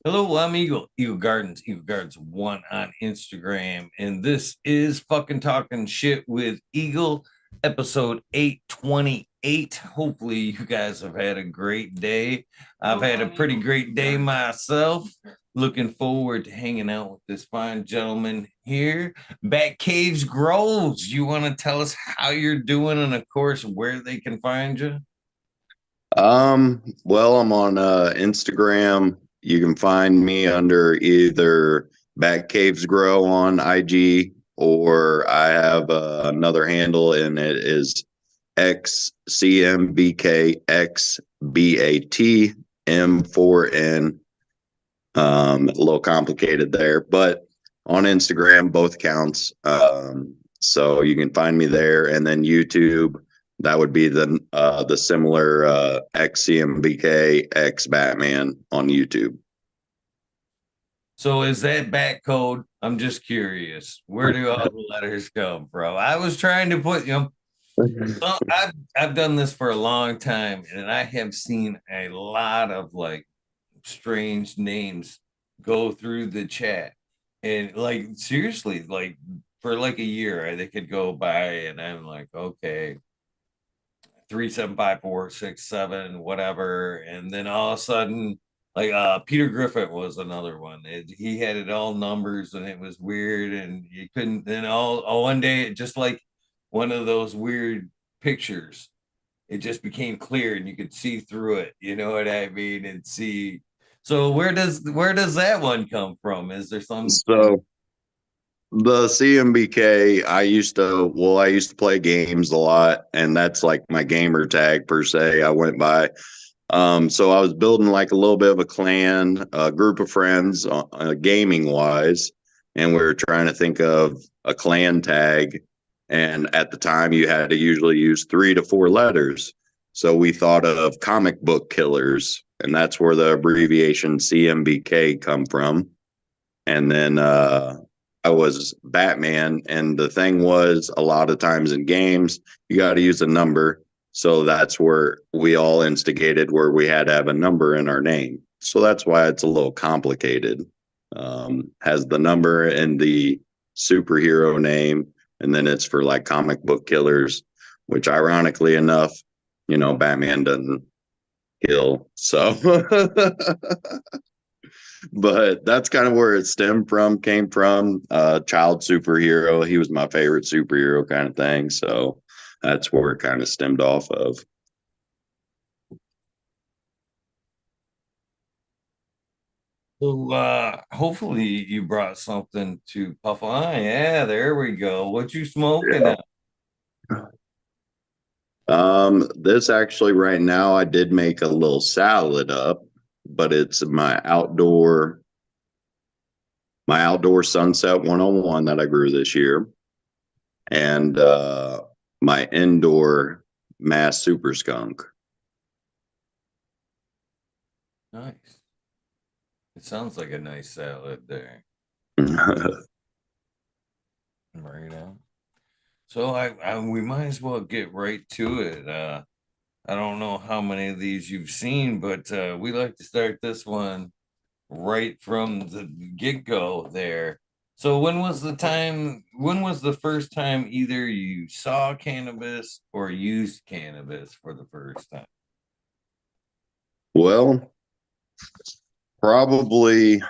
Hello, I'm Eagle Gardens one on Instagram, and this is fucking talking shit with Eagle, episode 828. Hopefully, you guys have had a great day. I've had a pretty great day myself. Looking forward to hanging out with this fine gentleman here. BatCavesGrows. You want to tell us how you're doing and, of course, where they can find you? Well, I'm on Instagram. You can find me under either Back Caves Grow on IG, or I have another handle, and it is XCMBKXBATM4N. A little complicated there, but on Instagram, both accounts. So you can find me there, and then YouTube. That would be the similar XCMBK X Batman on YouTube. So is that back code? I'm just curious. Where do all the letters come from? I was trying to put, so I've done this for a long time, and I have seen a lot of like strange names go through the chat, and like seriously, like for like a year, they could go by, and I'm like, okay, 37546 7 whatever, and then all of a sudden like Peter Griffin was another one. He had it all numbers and it was weird, and you couldn't then all one day it just like one of those weird pictures, it just became clear and you could see through it, you know what I mean, and see. So where does that one come from? Is there some So the CMBK, I used to play games a lot, and that's like my gamer tag per se. I went by. So I was building like a little bit of a clan, a group of friends, gaming wise, and we were trying to think of a clan tag. And at the time, you had to usually use 3 to 4 letters. So we thought of comic book killers, and that's where the abbreviation CMBK come from. And then I was Batman, and the thing was, a lot of times in games, you got to use a number. So that's where we all instigated, where we had to have a number in our name. So that's why it's a little complicated. Has the number and the superhero name, and then it's for like comic book killers, which ironically enough, Batman doesn't kill. So but that's kind of where it stemmed from, came from. Child superhero. He was my favorite superhero kind of thing. So that's where it kind of stemmed off of. so hopefully you brought something to puff on. Yeah, there we go. What you smoking Yeah. now? This actually right now I did make a little salad up, but it's my outdoor sunset 101 that I grew this year, and my indoor mass super skunk. Nice. It sounds like a nice salad there. Right on. So we might as well get right to it. I don't know how many of these you've seen, but we like to start this one right from the get-go there. So when was the first time either you saw cannabis or used cannabis for the first time? Well, probably,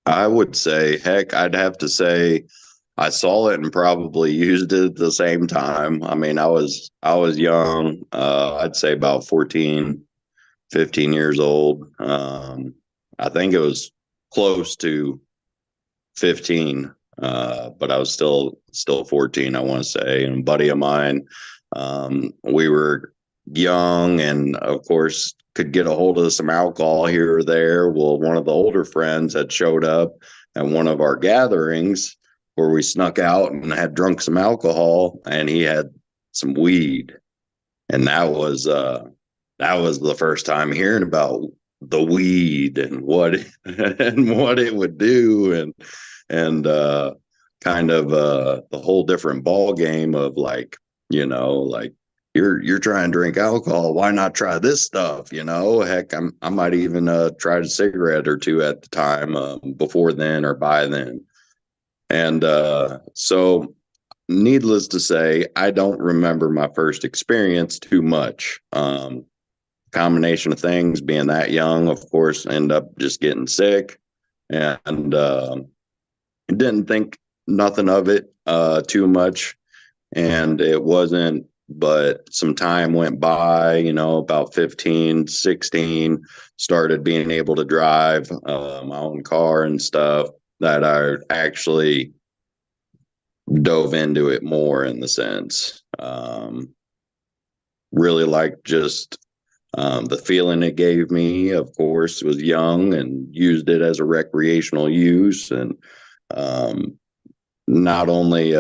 I would say, heck, I'd have to say I saw it and probably used it at the same time. I mean, I was young. I'd say about 14, 15 years old. I think it was close to 15, but I was still 14, I want to say. And a buddy of mine, we were young, and of course could get a hold of some alcohol here or there. Well, one of the older friends had showed up at one of our gatherings where we snuck out and had drunk some alcohol, and he had some weed, and that was the first time hearing about the weed and what and what it would do, and kind of the whole different ball game of like you're trying to drink alcohol. Why not try this stuff? Heck, I might even tried a cigarette or two at the time, before then or by then. And so, needless to say, I don't remember my first experience too much. Combination of things, being that young, of course, end up just getting sick, and didn't think nothing of it too much. And it wasn't, but some time went by, about 15, 16, started being able to drive my own car and stuff, that I actually dove into it more, in the sense. Really like just the feeling it gave me. Of course, was young and used it as a recreational use. And um, not only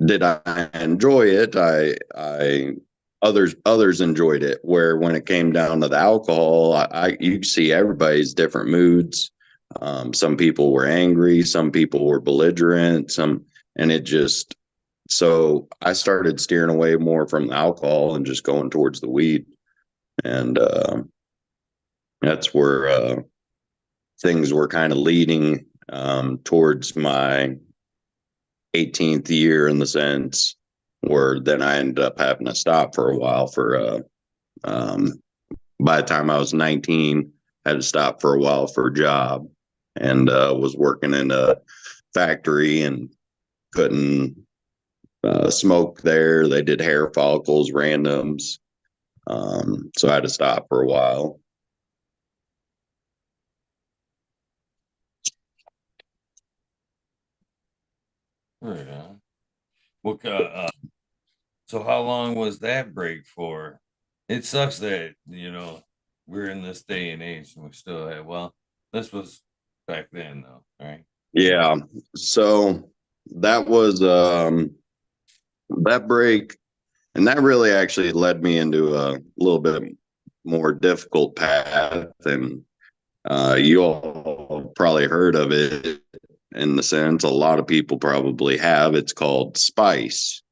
did I enjoy it, I others enjoyed it. Where when it came down to the alcohol, you see everybody's different moods. Some people were angry, some people were belligerent, and it just, so I started steering away more from the alcohol and just going towards the weed. And that's where things were kind of leading towards my 18th year, in the sense where then I ended up having to stop for a while for um, by the time I was 19, I had to stop for a while for a job, and was working in a factory and couldn't smoke there. They did hair follicles, randoms. So I had to stop for a while. Right on. What so how long was that break for? It sucks that, we're in this day and age and we still have, well, this was back then though, right? Yeah. So that was that break, and that really actually led me into a little bit more difficult path. And you all probably heard of it, in the sense a lot of people probably have. It's called spice.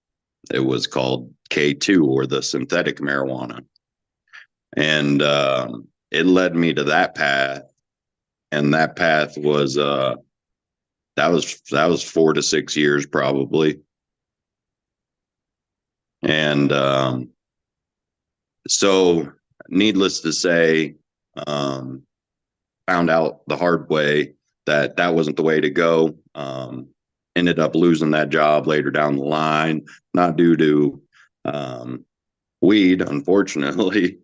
It was called K2, or the synthetic marijuana. And it led me to that path. And that path was that was 4 to 6 years probably. And so, needless to say, um, found out the hard way that that wasn't the way to go. Ended up losing that job later down the line, not due to um, weed, unfortunately,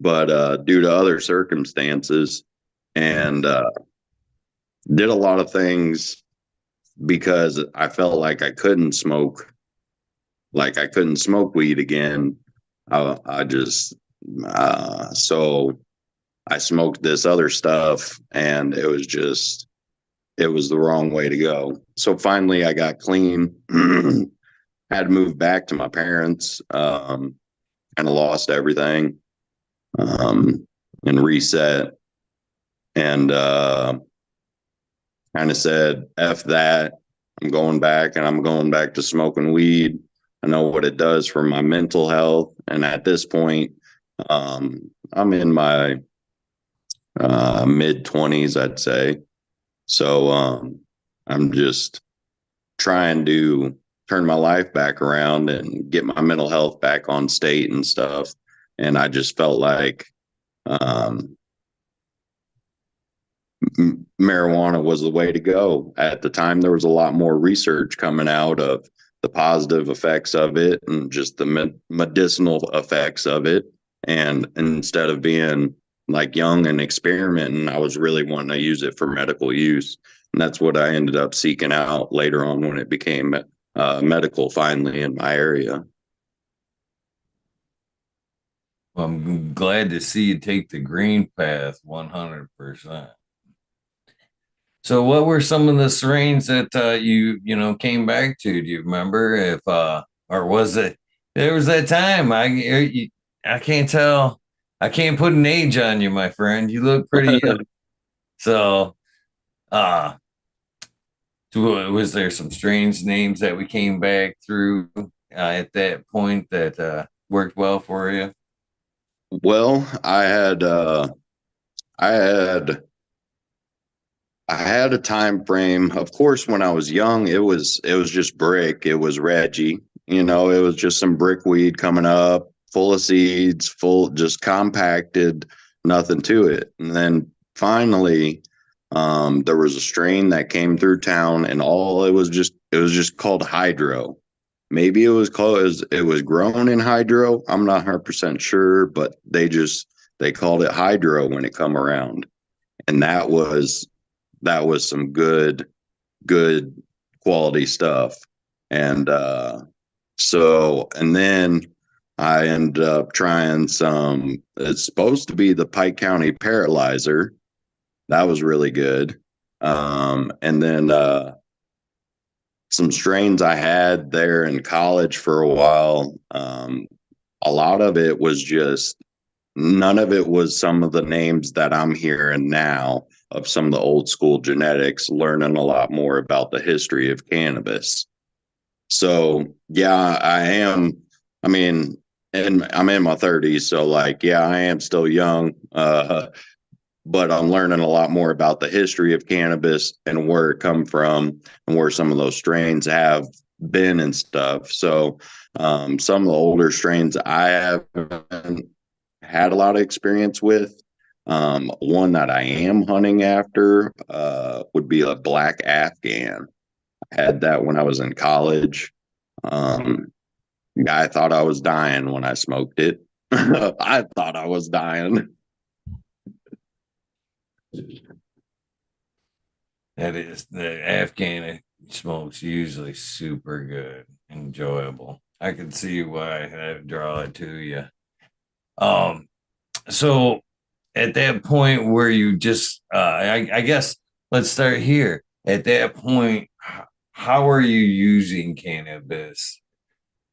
but due to other circumstances. And did a lot of things because I felt like I couldn't smoke weed again. I just, so I smoked this other stuff, and it was the wrong way to go. So finally I got clean, had to move back to my parents, kind of lost everything, and reset. And kind of said, F that. I'm going back, and I'm going back to smoking weed. I know what it does for my mental health. And at this point, I'm in my mid 20s, I'd say. So I'm just trying to turn my life back around and get my mental health back on state and stuff. And I just felt like um, marijuana was the way to go. At the time, there was a lot more research coming out of the positive effects of it and just the medicinal effects of it. And instead of being like young and experimenting, I was really wanting to use it for medical use. And that's what I ended up seeking out later on when it became medical finally in my area. Well, I'm glad to see you take the green path 100%. So what were some of the strains that came back to? Do you remember if or was it there was that time I can't tell. I can't put an age on you, my friend. You look pretty young. So uh was there some strange names that we came back through? at that point that worked well for you? Well, I had I had a time frame. Of course, when I was young, it was just brick. It was Reggie. It was just some brick weed coming up, full of seeds, full just compacted, nothing to it. And then finally, there was a strain that came through town, and all it was just called hydro. Maybe it was grown in hydro. I'm not 100% sure, but they called it hydro when it come around, and that was some good quality stuff. And and then I ended up trying some. It's supposed to be the Pike County Paralyzer. That was really good. And then some strains I had there in college for a while. A lot of it was just none of it was some of the names that I'm hearing now of some of the old school genetics, learning a lot more about the history of cannabis. So, yeah, I am. I mean, and I'm in my 30s. So, like, yeah, I am still young, but I'm learning a lot more about the history of cannabis and where it come from and where some of those strains have been and stuff. So, some of the older strains I haven't had a lot of experience with. One that I am hunting after would be a black Afghan. I had that when I was in college. Um, I thought I was dying when I smoked it. I thought I was dying. That is the Afghan smoke's usually super good, enjoyable. I can see why that draw it to you. Um, so at that point where you just, I guess let's start here. At that point, how are you using cannabis?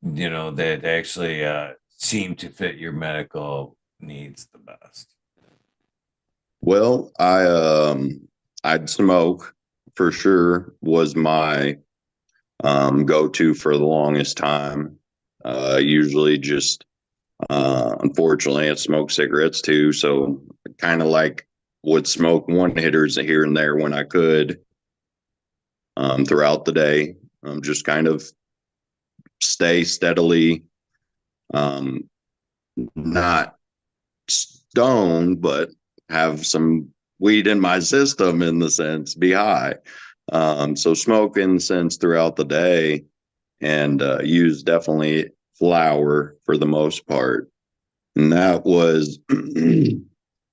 That actually seem to fit your medical needs the best. Well, I'd smoke for sure was my go-to for the longest time. Usually just unfortunately I smoke cigarettes too, so kind of like would smoke one hitters here and there when I could throughout the day. Just kind of stay steadily, um, not stoned, but have some weed in my system in the sense, be high. So smoke incense throughout the day and use definitely flower for the most part. And that was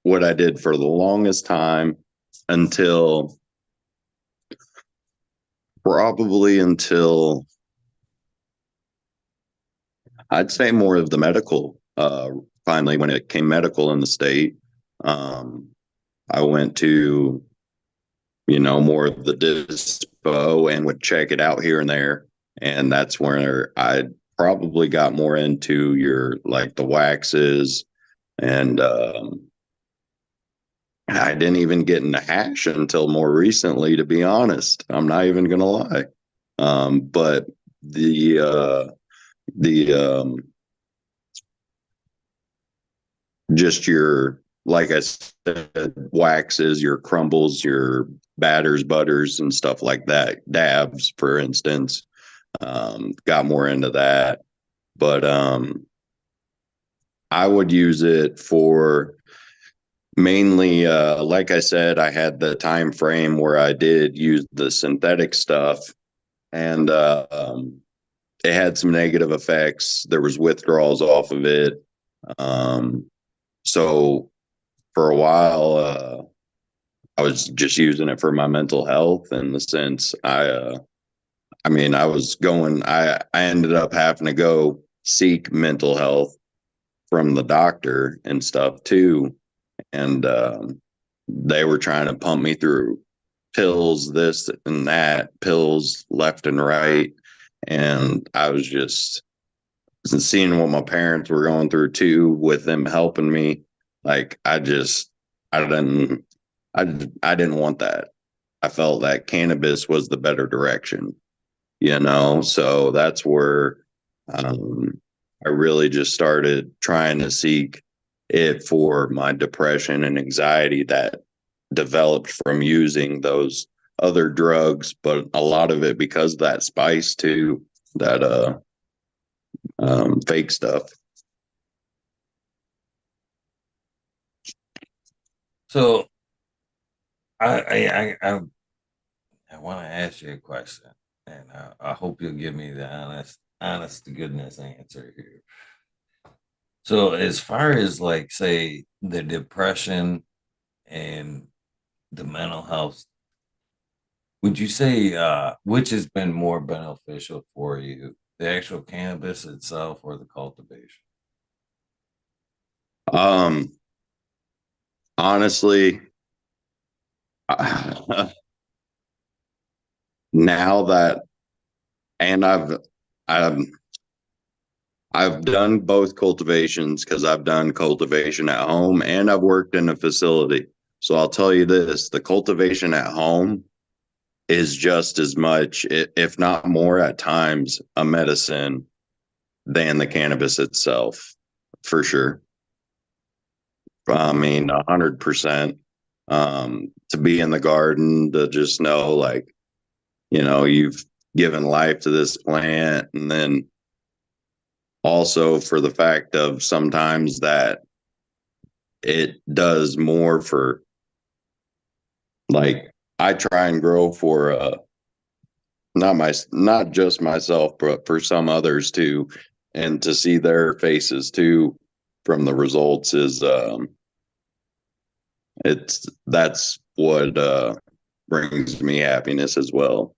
what I did for the longest time until probably until I'd say more of the medical. Finally, when it came medical in the state, um, I went to more of the dispo and would check it out here and there, and that's where I probably got more into your like the waxes, and I didn't even get into hash until more recently. To be honest, I'm not even gonna lie. But the just your like I said, waxes, your crumbles, your batters, butters, and stuff like that. Dabs, for instance, got more into that. But I would use it for mainly, like I said, I had the time frame where I did use the synthetic stuff, and it had some negative effects. There was withdrawals off of it. Um, so for a while, I was just using it for my mental health in the sense I mean, I ended up having to go seek mental health from the doctor and stuff too. And they were trying to pump me through pills, this and that, pills left and right. And I was just seeing what my parents were going through too, with them helping me. Like I didn't, I didn't want that. I felt that cannabis was the better direction. So that's where I really just started trying to seek it for my depression and anxiety that developed from using those other drugs, but a lot of it because of that spice too, that fake stuff. So I want to ask you a question, and I hope you'll give me the honest to goodness answer here. So, as far as like, say, the depression and the mental health, would you say which has been more beneficial for you, the actual cannabis itself or the cultivation? Um, Honestly, now that and I've I've done both cultivations because I've done cultivation at home and I've worked in a facility. So I'll tell you this, the cultivation at home is just as much, if not more at times, a medicine than the cannabis itself, for sure. I mean, 100%. To be in the garden, to just know, like, you've given life to this plant, and then also for the fact of sometimes that it does more for, like, I try and grow for not just myself, but for some others too, and to see their faces too from the results is that's what brings me happiness as well.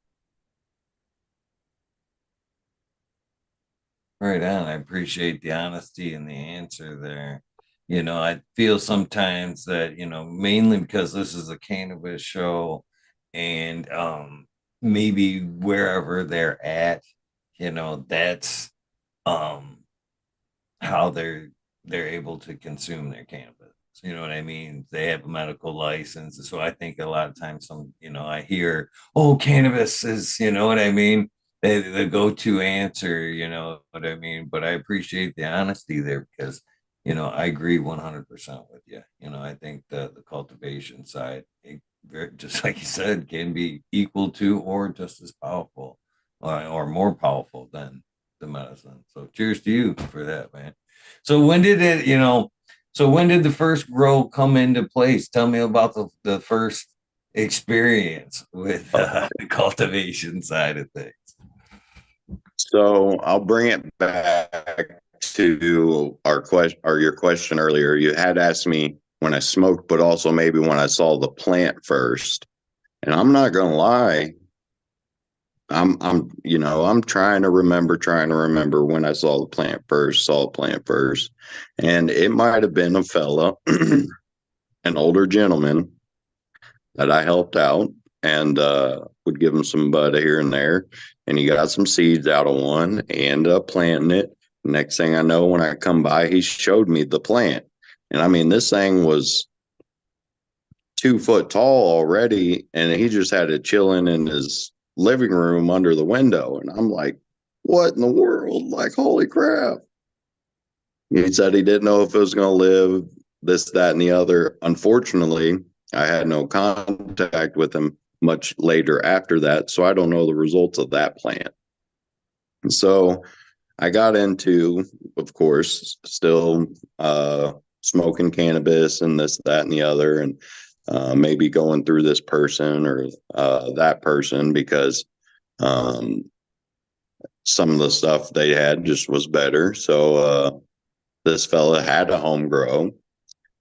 Right on. I appreciate the honesty and the answer there. I feel sometimes that, mainly because this is a cannabis show and maybe wherever they're at, that's um how they're able to consume their cannabis. You know what I mean? They have a medical license. So I think a lot of times I hear, oh, cannabis is, you know what I mean? The go-to answer, you know what I mean? But I appreciate the honesty there because, I agree 100% with you. I think the cultivation side, just like you said, can be equal to or just as powerful or more powerful than the medicine. So cheers to you for that, man. So when did it, so when did the first grow come into place? Tell me about the first experience with the cultivation side of things. So I'll bring it back to our question or your question earlier. You had asked me when I smoked, but also maybe when I saw the plant first. And I'm not gonna lie, I'm trying to remember when I saw the plant first. And it might have been a fella, an older gentleman that I helped out and would give him some bud here and there. And he got some seeds out of one and planting it. Next thing I know, when I come by, he showed me the plant. And I mean, this thing was 2 foot tall already, and he just had it chilling in his living room under the window. And I'm like, what in the world? Like, holy crap. He said he didn't know if it was going to live, this, that, and the other. Unfortunately, I had no contact with him much later after that, so I don't know the results of that plant. So I got into, of course, still smoking cannabis and this, that, and the other, and maybe going through this person or that person because um, some of the stuff they had just was better. So this fella had a home grow,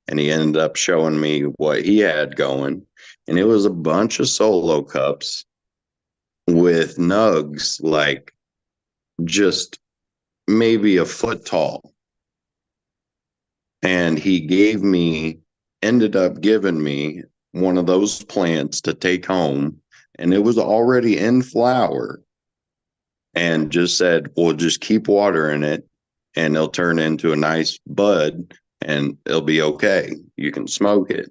and he ended up showing me what he had going, and it was a bunch of solo cups with nugs like just maybe a foot tall. And he ended up giving me one of those plants to take home, and it was already in flower, and just said, well, just keep watering it and it'll turn into a nice bud and it'll be okay. You can smoke it.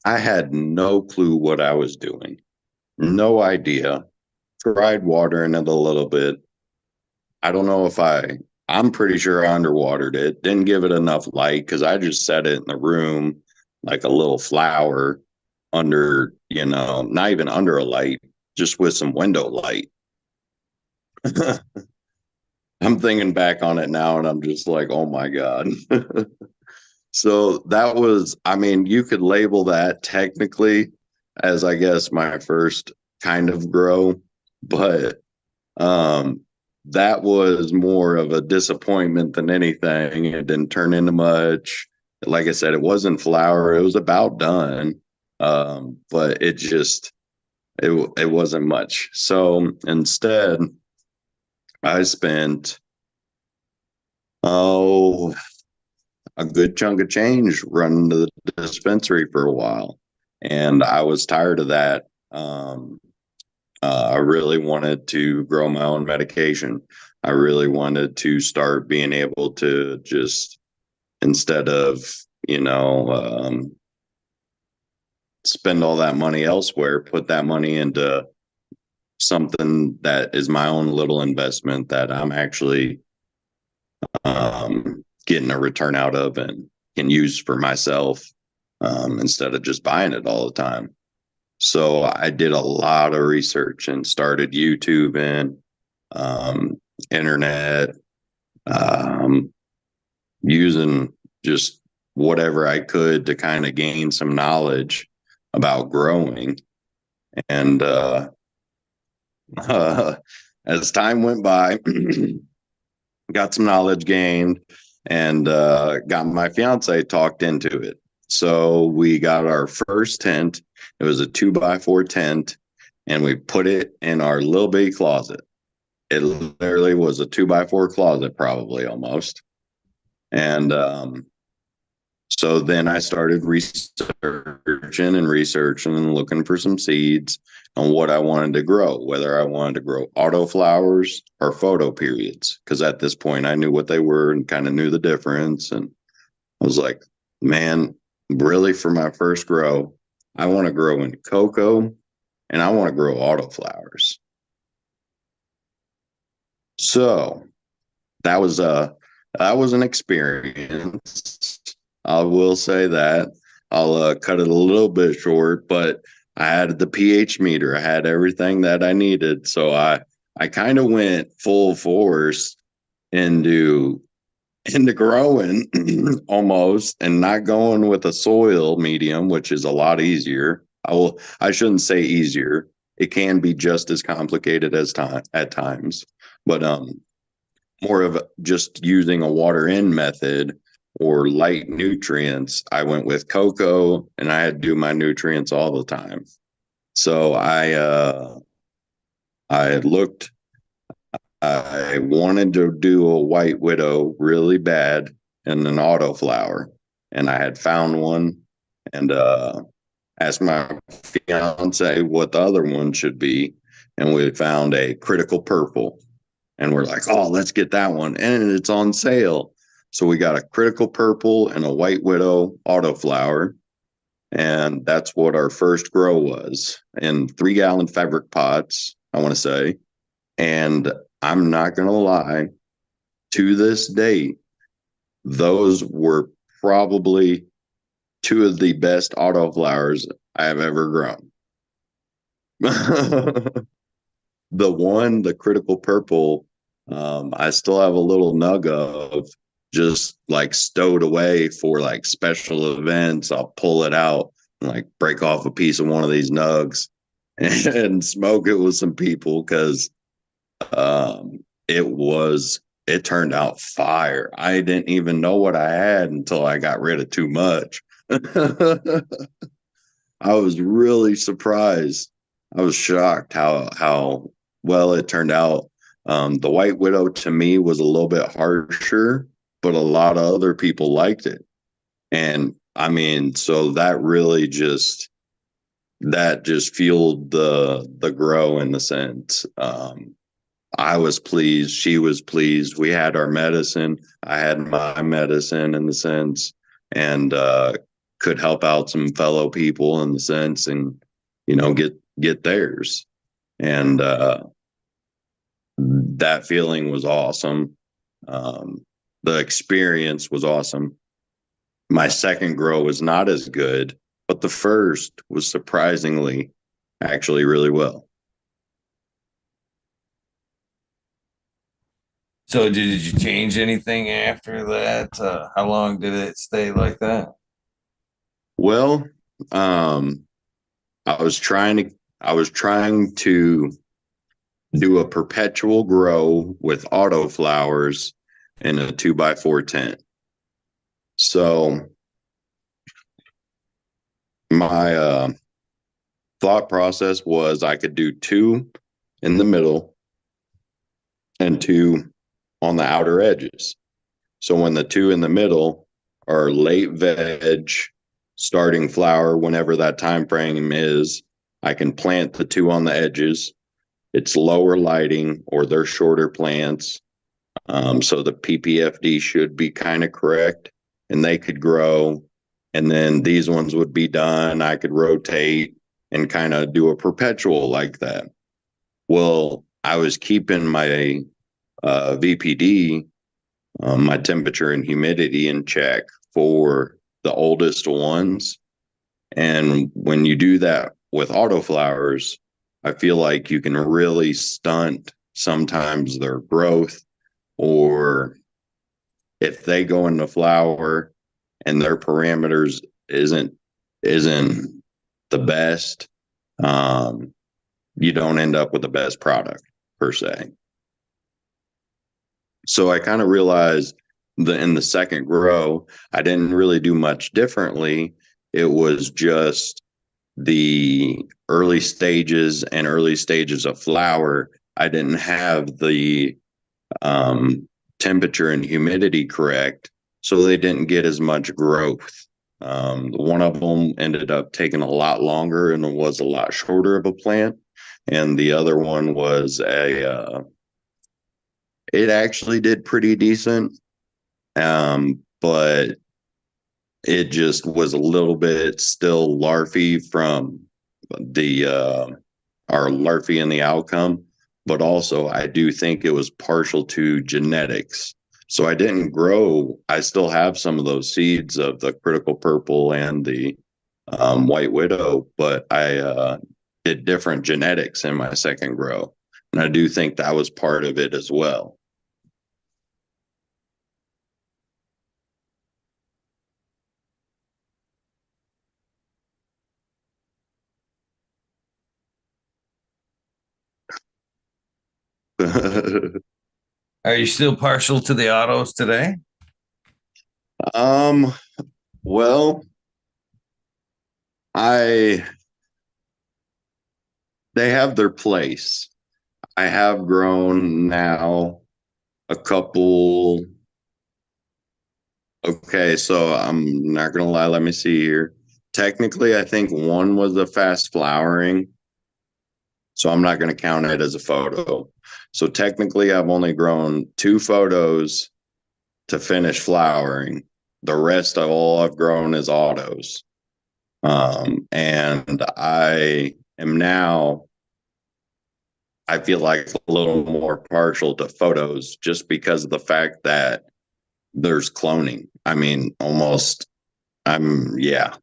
I had no clue what I was doing. No idea. Tried watering it a little bit. I don't know if I'm pretty sure I underwatered it. Didn't give it enough light because I just set it in the room like a little flower under, not even under a light, just with some window light. I'm thinking back on it now and I'm just like, oh my God. So that was, I mean, you could label that technically as, I guess, my first kind of grow, but um, that was more of a disappointment than anything. It didn't turn into much. Like I said, it wasn't flower. It was about done, but it wasn't much. So instead, I spent oh a good chunk of change running to the dispensary for a while, and I was tired of that. I really wanted to grow my own medication. I really wanted to start being able to just, instead of, you know, spend all that money elsewhere, put that money into something that is my own little investment that I'm actually getting a return out of and can use for myself, instead of just buying it all the time. So I did a lot of research and started YouTube and internet, um, using just whatever I could to kind of gain some knowledge about growing. And as time went by, got some knowledge gained and got my fiance talked into it. So we got our first tent. It was a 2x4 tent, and we put it in our little bitty closet. It literally was a 2x4 closet, probably almost. And so then I started researching and looking for some seeds on what I wanted to grow, whether I wanted to grow auto flowers or photo periods. Because at this point, I knew what they were and kind of knew the difference. And I was like, man, really, for my first grow, I want to grow in cocoa and I want to grow auto flowers. So that was an experience. I will say that. I'll cut it a little bit short, but I had the pH meter. I had everything that I needed, so I kind of went full force into into growing almost, and not going with a soil medium, which is a lot easier. I shouldn't say easier. It can be just as complicated as time at times, but more of just using a water in method or light nutrients. I went with cocoa and I had to do my nutrients all the time. So I looked, I wanted to do a white widow really bad and an autoflower. And I had found one and asked my fiance what the other one should be. And we found a critical purple. And we're like, oh, let's get that one. And it's on sale. So we got a critical purple and a white widow autoflower. And that's what our first grow was, in 3-gallon fabric pots, I want to say. And I'm not going to lie, to this date, those were probably two of the best autoflowers I have ever grown. The critical purple, I still have a little nug of, just like stowed away for like special events. I'll pull it out and like break off a piece of one of these nugs and smoke it with some people, because um, it turned out fire. I didn't even know what I had until I got rid of too much. I was really surprised. I was shocked how well it turned out. The White Widow to me was a little bit harsher, but a lot of other people liked it. And I mean, so that just fueled the grow in the sense. I was pleased. She was pleased. We had our medicine. I had my medicine in the sense, and could help out some fellow people in the sense, and get theirs. And That feeling was awesome. The experience was awesome. My second grow was not as good, but the first was surprisingly actually really well. So did you change anything after that? How long did it stay like that? Well, um, I was trying to I was trying to do a perpetual grow with auto flowers in a 2x4 tent. So my thought process was I could do two in the middle and two on the outer edges. So when the two in the middle are late veg, starting flower, whenever that time frame is, I can plant the two on the edges. It's lower lighting or they're shorter plants. So the PPFD should be kind of correct and they could grow. And then these ones would be done. I could rotate and kind of do a perpetual like that. Well, I was keeping my VPD, my temperature and humidity in check for the oldest ones. And when you do that with autoflowers, I feel like you can really stunt sometimes their growth, or if they go into flower and their parameters isn't the best, um, you don't end up with the best product per se. So I kind of realized in the second grow, I didn't really do much differently. It was just the early stages of flower. I didn't have the um, temperature and humidity correct, so they didn't get as much growth. One of them ended up taking a lot longer and was a lot shorter of a plant, and the other one was it actually did pretty decent, but it just was a little bit still larfy from the our larfy in the outcome, but also I do think it was partial to genetics. So I didn't grow. I still have some of those seeds of the critical purple and the white widow, but I did different genetics in my second grow, and I do think that was part of it as well. Are you still partial to the autos today? um, well, I they have their place. I have grown now a couple. Okay, so I'm not gonna lie. Let me see here. Technically, I think one was a fast flowering, so I'm not gonna count it as a photo. So technically, I've only grown two photos to finish flowering. The rest of all I've grown is autos. And I am now, I feel like a little more partial to photos just because of the fact that there's cloning. I mean, almost, yeah,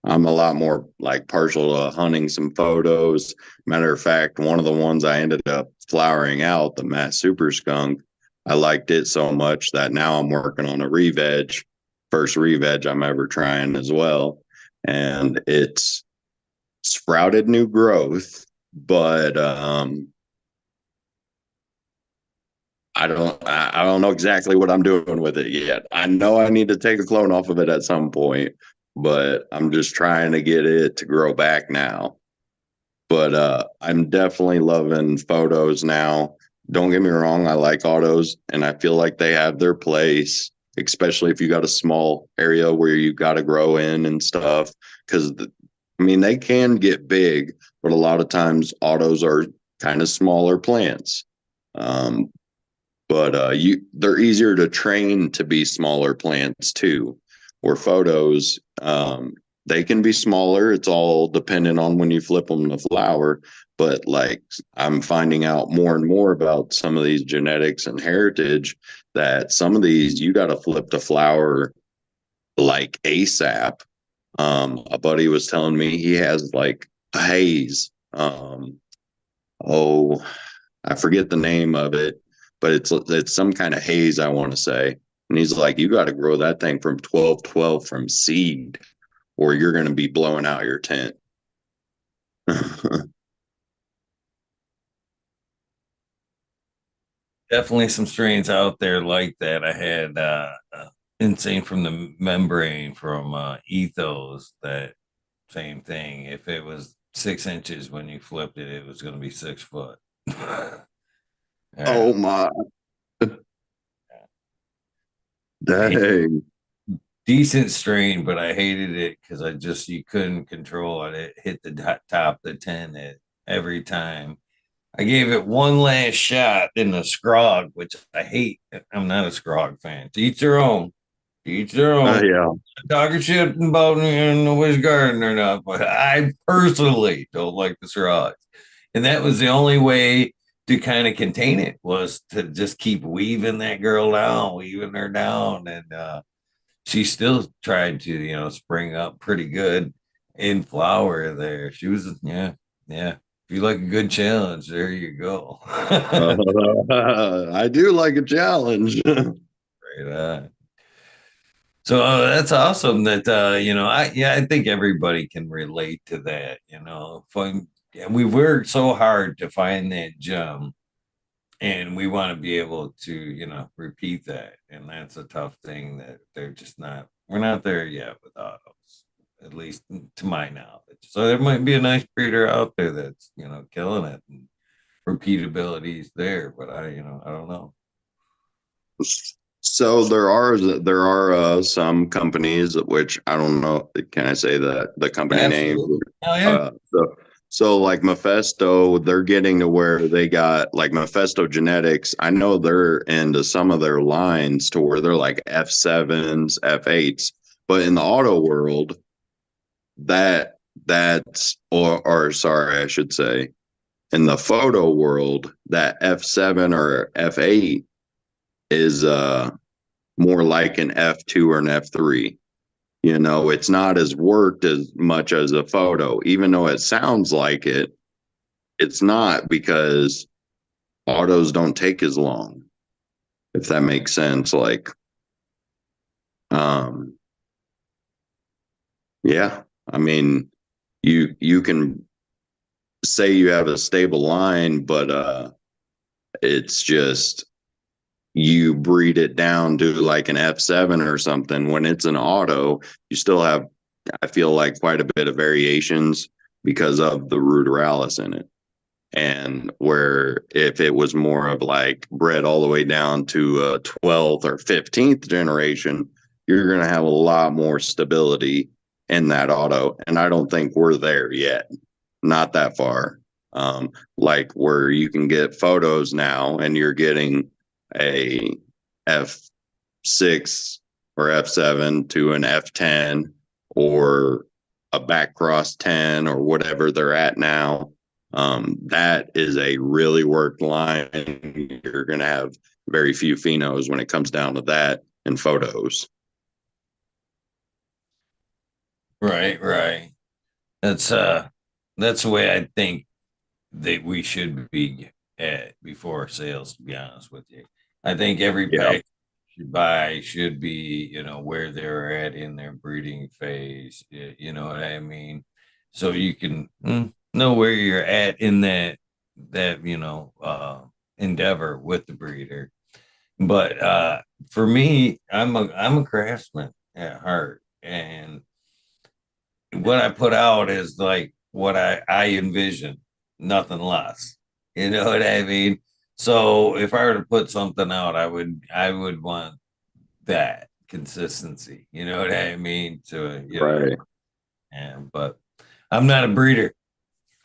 I'm a lot more like partial to hunting some photos. Matter of fact, one of the ones I ended up flowering out, the Matt Super Skunk, I liked it so much that now I'm working on a re-veg, first re-veg I'm ever trying as well. And it's sprouted new growth, but I don't know exactly what I'm doing with it yet. I know I need to take a clone off of it at some point, but I'm just trying to get it to grow back now. But I'm definitely loving photos now. Don't get me wrong, I like autos and I feel like they have their place, especially if you got a small area where you got to grow in and stuff. Because I mean, they can get big, but a lot of times autos are kind of smaller plants. Um, but they're easier to train to be smaller plants too. Or photos, they can be smaller. It's all dependent on when you flip them to flower. But like I'm finding out more and more about some of these genetics and heritage that some of these you got to flip to flower like ASAP. A buddy was telling me he has like a haze. Oh, I forget the name of it, but it's some kind of haze, I want to say. And he's like, you got to grow that thing from 12-12 from seed, or you're going to be blowing out your tent. Definitely some strains out there like that. I had insane from the membrane from ethos, that same thing. If it was 6 inches when you flipped it, it was going to be 6 foot. Yeah. Oh my I hate dang. decent strain, but I hated it because I just you couldn't control it. It hit the top of the 10 every time. I gave it one last shot in the scrog, which I hate. I'm not a scrog fan. To each their own. To each their own. Yeah. Talking shit about nobody's garden or not, but I personally don't like the scrogs. And that was the only way to kind of contain it, was to just keep weaving that girl down, weaving her down. And she still tried to, spring up pretty good in flower there. She was, yeah, yeah. If you like a good challenge, there you go. I do like a challenge. Right on. So that's awesome that I think everybody can relate to that. We work so hard to find that gem, and we want to be able to repeat that, and that's a tough thing that they're just not. We're not there yet with autos, at least to my knowledge. So there might be a nice breeder out there that's killing it, and repeatability is there, but I don't know. So there are some companies which I don't know. Can I say that the company name? Absolutely. Hell yeah. So like Mephisto, they're getting to where they got like Mephisto Genetics. I know they're into some of their lines to where they're like F7s, F8s, but in the auto world, that's or sorry, I should say, in the photo world, that F7 or F8 is more like an F2 or an F3. It's not as worked as much as a photo, even though it sounds like it. It's not, because autos don't take as long, if that makes sense. Like, um, yeah, I mean, you can say you have a stable line, but it's just you breed it down to like an F7 or something. When it's an auto, you still have, I feel like, quite a bit of variations because of the ruderalis in it. And where if it was more of like bred all the way down to 12th or 15th generation, you're going to have a lot more stability in that auto. And I don't think we're there yet. Not that far. Like where you can get photos now and you're getting a F6 or F7 to an F10 or a back cross 10 or whatever they're at now. That is a really worked line. You're going to have very few phenos when it comes down to that in photos. Right, right. That's the way I think that we should be at before sales, to be honest with you. I think every Yeah, pack you buy should be, where they're at in their breeding phase. You know what I mean? So you can know where you're at in that endeavor with the breeder. But for me, I'm a craftsman at heart, and what I put out is like what I envision, nothing less. You know what I mean? So if I were to put something out, I would want that consistency. You know what I mean? right. And but I'm not a breeder.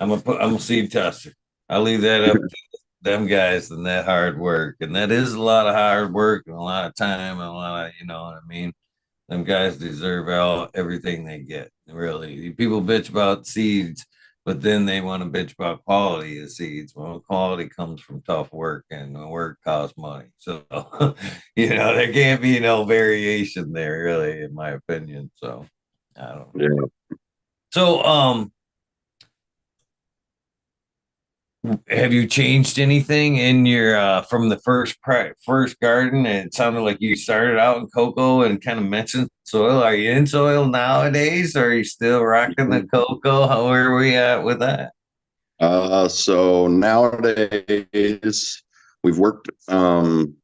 I'm a seed tester. I leave that up to them guys and that hard work. And that is a lot of hard work and a lot of time and a lot of, you know what I mean? Them guys deserve everything they get. Really, people bitch about seeds, but then they want to bitch about quality of seeds. Well, quality comes from tough work, and the work costs money. So, there can't be no variation there, really, in my opinion. So, I don't know. Yeah. So, have you changed anything in your from the first garden? It sounded like you started out in cocoa and kind of mentioned soil. Are you in soil nowadays? Or are you still rocking the cocoa? Where are we at with that? So nowadays we've worked the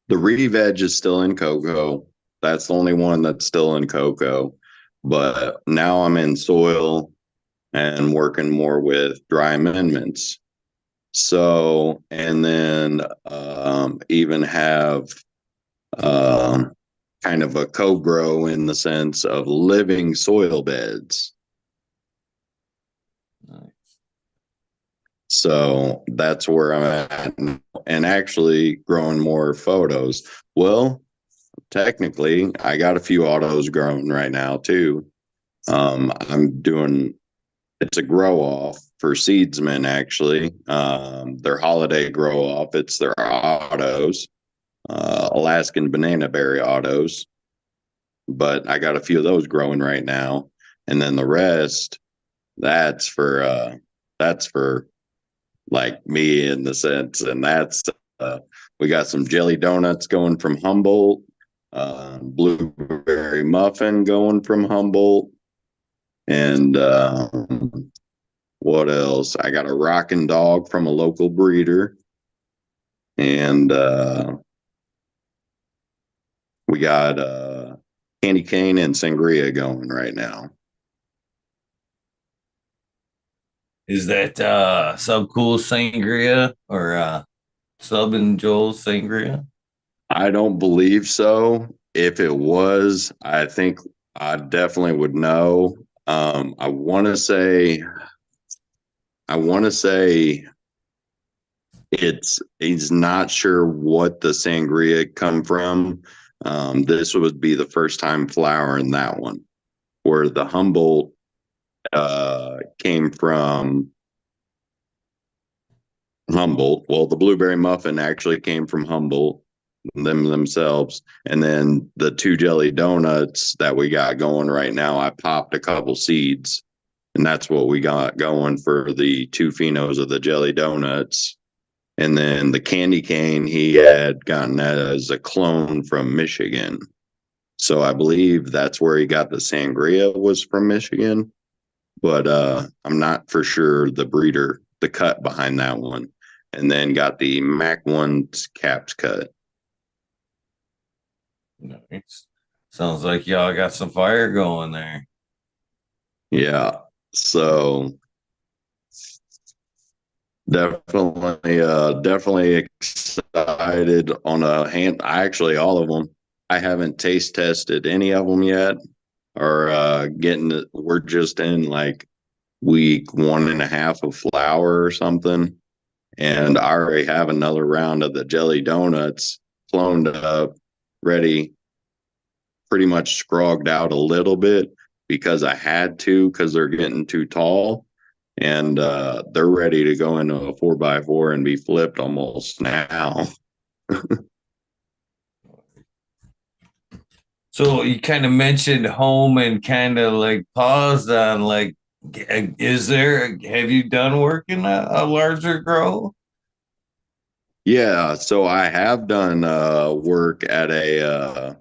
re-veg is still in cocoa. That's the only one that's still in cocoa. But now I'm in soil and working more with dry amendments. So, and then even have um, kind of a co-grow in the sense of living soil beds. So that's where I'm at, and actually growing more photos. Well, technically, I got a few autos growing right now too. I'm doing it's a grow off for seedsmen actually. Their holiday grow off. It's their autos, Alaskan banana berry autos. But I got a few of those growing right now, and then the rest that's for like me in the sense, and that's we got some jelly donuts going from Humboldt, blueberry muffin going from Humboldt, and what else? I got a rockin' dog from a local breeder, and we got candy cane and sangria going right now. Is that Sub Cool Sangria or Sub and Joel Sangria? I don't believe so. If it was, I think I definitely would know. I want to say, it's he's not sure what the sangria come from. This would be the first time flowering that one, where the Humboldt came from Humboldt. Well, the blueberry muffin actually came from Humboldt themselves, and then the two jelly donuts that we got going right now, I popped a couple seeds, and that's what we got going for the two phenos of the jelly donuts. And then the candy cane he had gotten as a clone from Michigan. So I believe that's where he got the sangria was from Michigan, but I'm not for sure the breeder, the cut behind that one. And then got the Mac ones caps cut. Nice. Sounds like y'all got some fire going there. Yeah. So definitely excited on a hand. I actually all of them. I haven't taste tested any of them yet, or we're just in like week 1.5 of flour or something, and I already have another round of the jelly donuts cloned up, ready, pretty scrogged out a little bit because I had to, because they're getting too tall, and they're ready to go into a 4x4 and be flipped almost now. So you kind of mentioned home and kind of like paused on like, have you done work in a larger grow? Yeah, so I have done work at a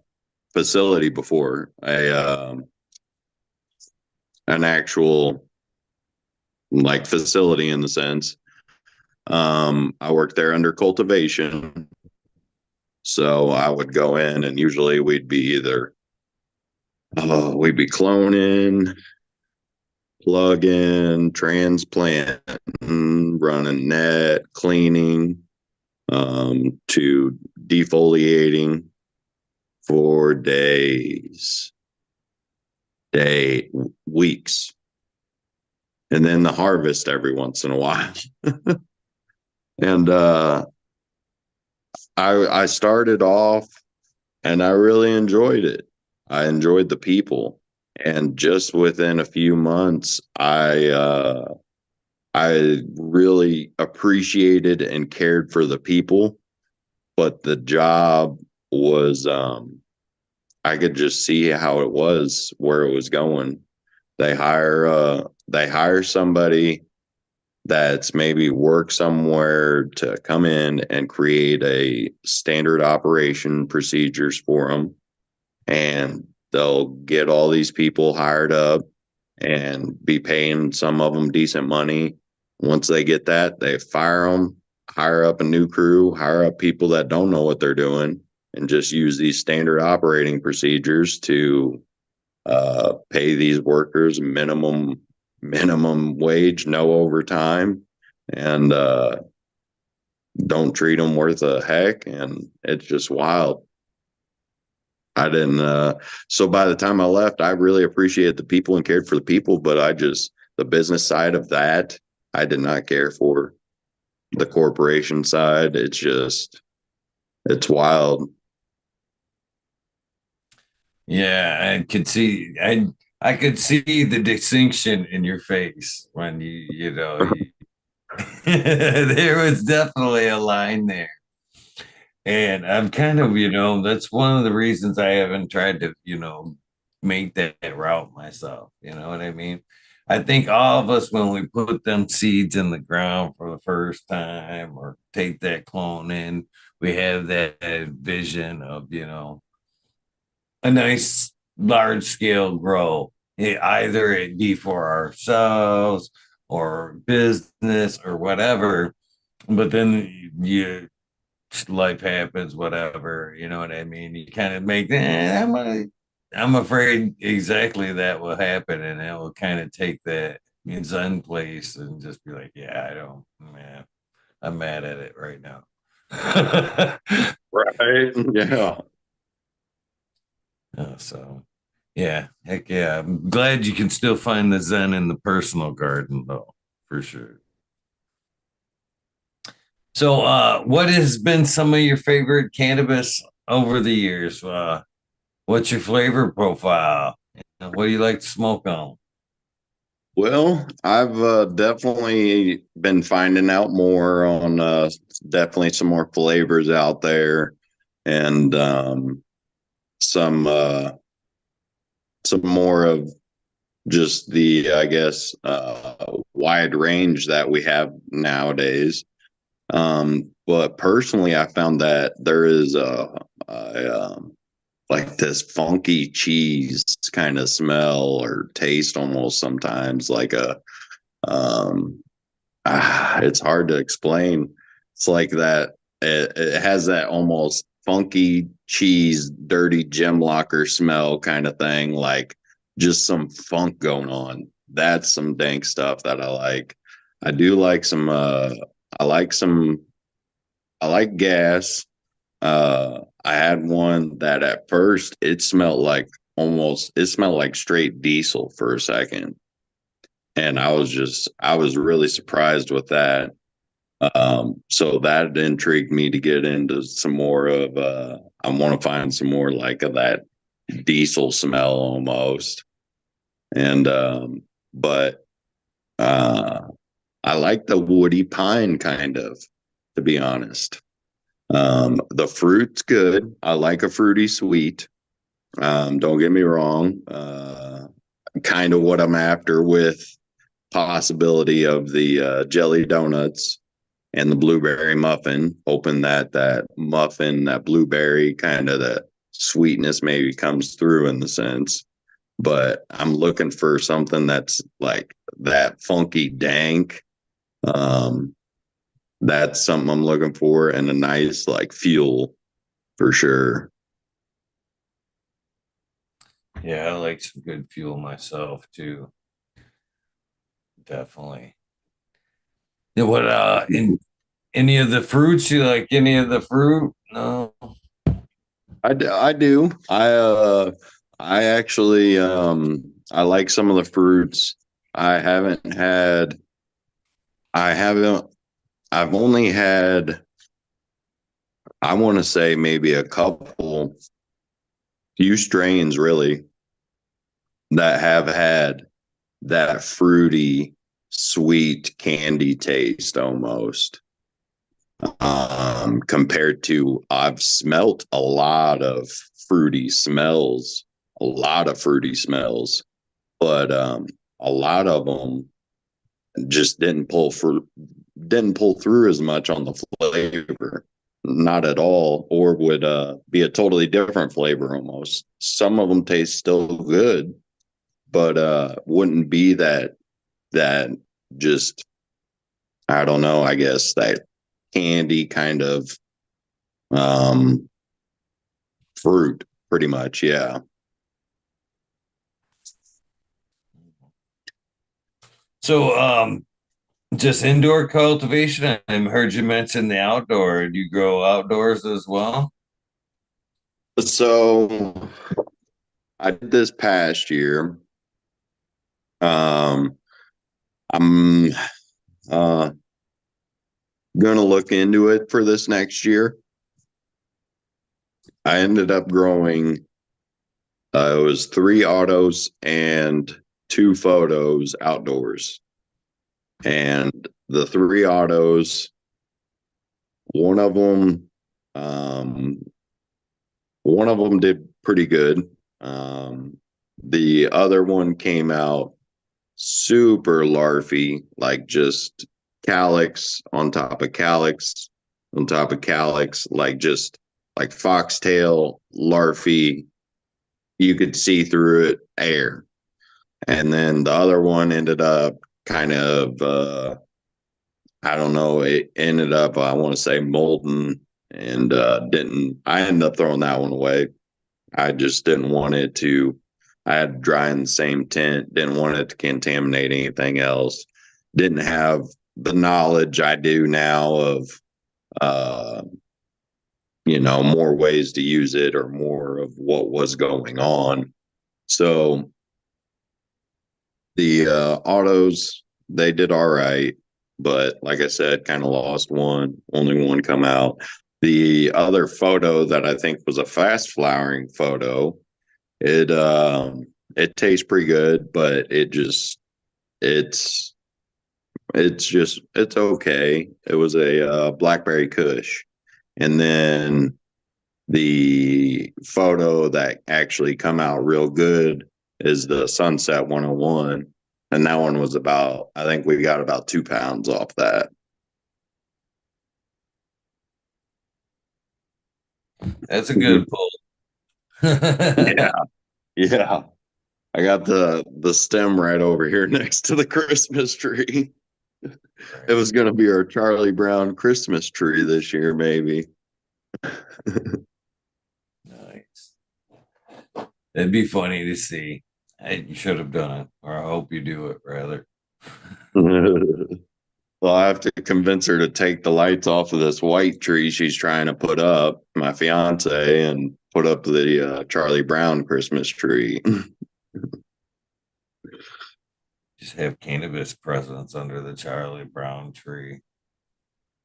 facility before, an actual like facility in the sense. I worked there under cultivation, so I would go in, and usually we'd be cloning, plug-in, transplant, running net, cleaning, to defoliating for weeks, and then the harvest every once in a while. And I started off, and I really enjoyed it. I enjoyed the people. And just within a few months, I really appreciated and cared for the people, but the job was I could just see how it was, where it was going. They hire somebody that's maybe work somewhere to come in and create a standard operation procedures for them, and they'll get all these people hired up and be paying some of them decent money. Once they get that, they fire them, hire up a new crew, hire up people that don't know what they're doing, and just use these standard operating procedures to pay these workers minimum wage, no overtime, and don't treat them worth a heck. And it's just wild. I didn't. So by the time I left, I really appreciated the people and cared for the people, but the business side of that, I did not care for. The corporation side, it's wild. Yeah, I could see the distinction in your face when there was definitely a line there. And I'm kind of, that's one of the reasons I haven't tried to, make that route myself. You know what I mean? I think all of us, when we put them seeds in the ground for the first time or take that clone in, we have that vision of, a nice large scale grow. Either it be for ourselves or business or whatever. But then life happens, whatever, you know what I mean? You kind of make I'm afraid exactly that will happen, and it will kind of take that Zen place and just be like, yeah, I don't, man, I'm mad at it right now. Right. Yeah. So yeah, heck yeah. I'm glad you can still find the Zen in the personal garden though, for sure. So what has been some of your favorite cannabis over the years? What's your flavor profile? What do you like to smoke on? Well, I've definitely been finding out more on definitely some more flavors out there, and some some more of just the, I guess, wide range that we have nowadays. But personally, I found that there is like this funky cheese kind of smell or taste almost sometimes, like a um, it's hard to explain. It's like that. It has that almost funky cheese, dirty gem locker smell kind of thing, like just some funk going on. That's some dank stuff that I like. I do like some. I like some. I like gas. I had one that at first it smelled like it smelled like straight diesel for a second, and I was really surprised with that. So that intrigued me to get into some more of I want to find some more like of that diesel smell almost. And but uh I like the woody pine kind of, to be honest. The fruit's good. I like a fruity sweet. Don't get me wrong. Kind of what I'm after with possibility of the jelly donuts and the blueberry muffin, hoping that that muffin, that blueberry kind of the sweetness maybe comes through in the sense. But I'm looking for something that's like that funky dank. Um, that's something I'm looking for, and a nice like fuel for sure. Yeah, I like some good fuel myself too. Definitely. Yeah, what in any of the fruits you like any of the fruit? No. I do. I actually I like some of the fruits. I haven't had I haven't I've only had, I want to say maybe a couple few strains really that have had that fruity, sweet candy taste almost. Compared to I've smelt a lot of fruity smells, but a lot of them just didn't pull through as much on the flavor, not at all, or would be a totally different flavor almost. Some of them taste still good, but wouldn't be that just, I don't know, I guess that candy kind of um fruit pretty much, yeah. So, just indoor cultivation. I heard you mention the outdoor. Do you grow outdoors as well? So I did this past year. um I'm uh gonna look into it for this next year. I ended up growing it was three autos and two photos outdoors. And the three autos, one of them um one of them did pretty good. The other one came out super larfy, like just calyx on top of calyx on top of calyx, like just like foxtail larfy. You could see through it air. And then the other one ended up kind of, I don't know, it ended up, I want to say molten and didn't, I ended up throwing that one away. I just didn't want it to. I had to dry in the same tent. Didn't want it to contaminate anything else. Didn't have the knowledge I do now of, uh, more ways to use it or more of what was going on. So the autos, they did all right, but like I said, kind of lost one. Only one come out. The other photo that I think was a fast flowering photo, it it tastes pretty good, but it's it's okay. It was a blackberry Kush, and then the photo that actually come out real good is the Sunset 101, and that one was about, I think we got about 2 pounds off that. That's a good pull. Yeah, yeah. I got the stem right over here next to the Christmas tree. It Right. was going to be our Charlie Brown Christmas tree this year, maybe. Nice. It'd be funny to see. You should have done it, or I hope you do it rather. Well, I have to convince her to take the lights off of this white tree she's trying to put up, my fiance, and put up the Charlie Brown Christmas tree. Just have cannabis presents under the Charlie Brown tree.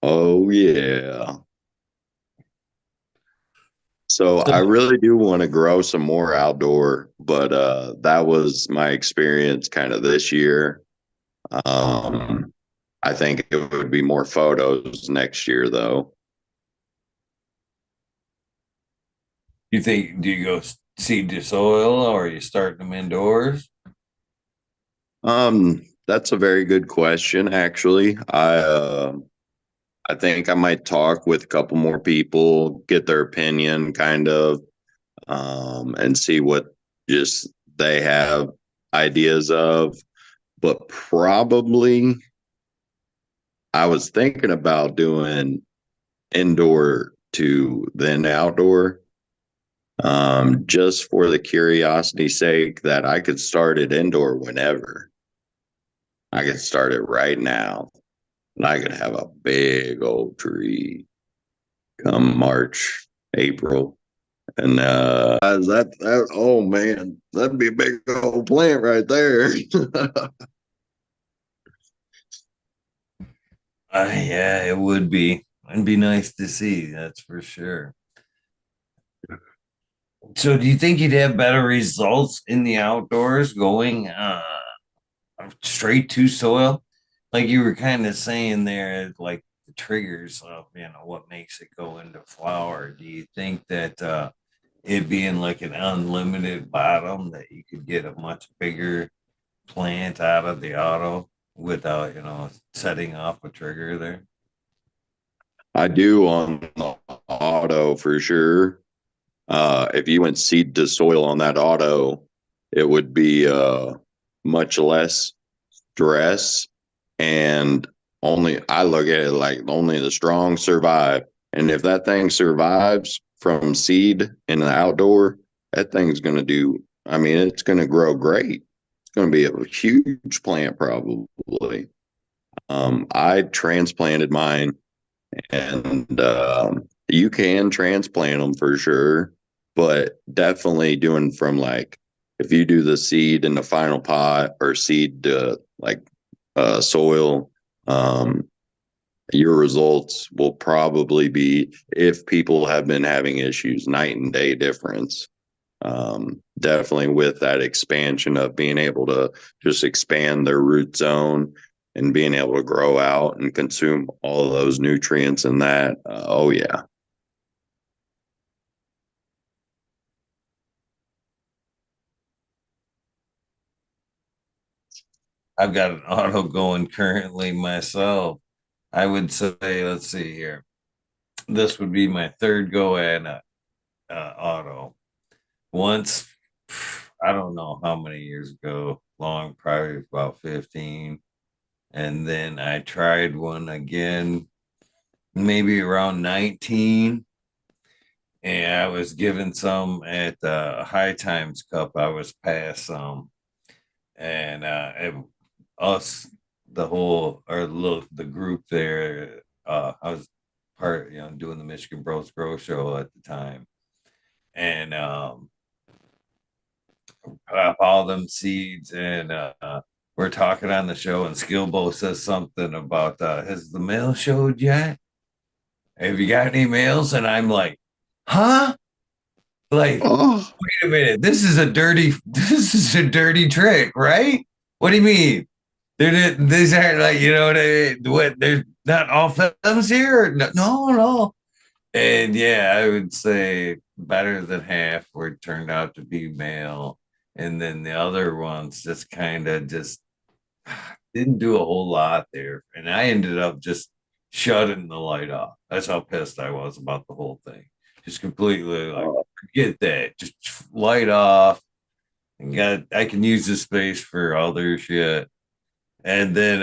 Oh, yeah. So So I really do want to grow some more outdoor, but that was my experience kind of this year. Um, I think it would be more photos next year, though. you think, do you go seed to soil or are you starting them indoors? That's a very good question, actually. I think I might talk with a couple more people, get their opinion, kind of, and see what just they have ideas of. But probably, I was thinking about doing indoor to then outdoor, just for the curiosity's sake that I could start it indoor whenever. I could start it right now, and I could have a big old tree come March, April. And that oh man, that'd be a big old plant right there. Yeah, it would be. It'd be nice to see, that's for sure. So do you think you'd have better results in the outdoors going straight to soil? Like you were kind of saying there, like the triggers of, what makes it go into flower. Do you think that it being like an unlimited bottom that you could get a much bigger plant out of the auto without, setting off a trigger there? I do on the auto for sure. If you went seed to soil on that auto, it would be much less stress. And only I look at it like only the strong survive. And if that thing survives from seed in the outdoor, that thing's going to do, I mean, it's going to grow great. It's going to be a huge plant, probably. I transplanted mine, and you can transplant them for sure, but definitely doing from like if you do the seed in the final pot or seed to like soil, um, your results will probably be, if people have been having issues, night and day difference. Definitely with that expansion of being able to just expand their root zone and being able to grow out and consume all of those nutrients and that. Oh, yeah. I've got an auto going currently myself. I would say, let's see here. This would be my third go at auto. Once, I don't know how many years ago, long, probably about 15. And then I tried one again, maybe around 19. And I was given some at the High Times Cup. I was past some. And us, the whole, or look, the group there, I was part, doing the Michigan Bros Grow Show at the time. And pop all them seeds, and we're talking on the show, and Skillbo says something about has the mail showed yet? Have you got any mails? And I'm like, huh? Like, Oh, wait a minute, this is a dirty trick, right? What do you mean? These aren't like, what I mean? What, there's not all films here? No, no, no. And yeah, I would say better than half were turned out to be male. And then the other ones just kind of just didn't do a whole lot there. And I ended up just shutting the light off. That's how pissed I was about the whole thing. Just completely like, oh, forget that. Just light off. And I can use this space for other shit. And then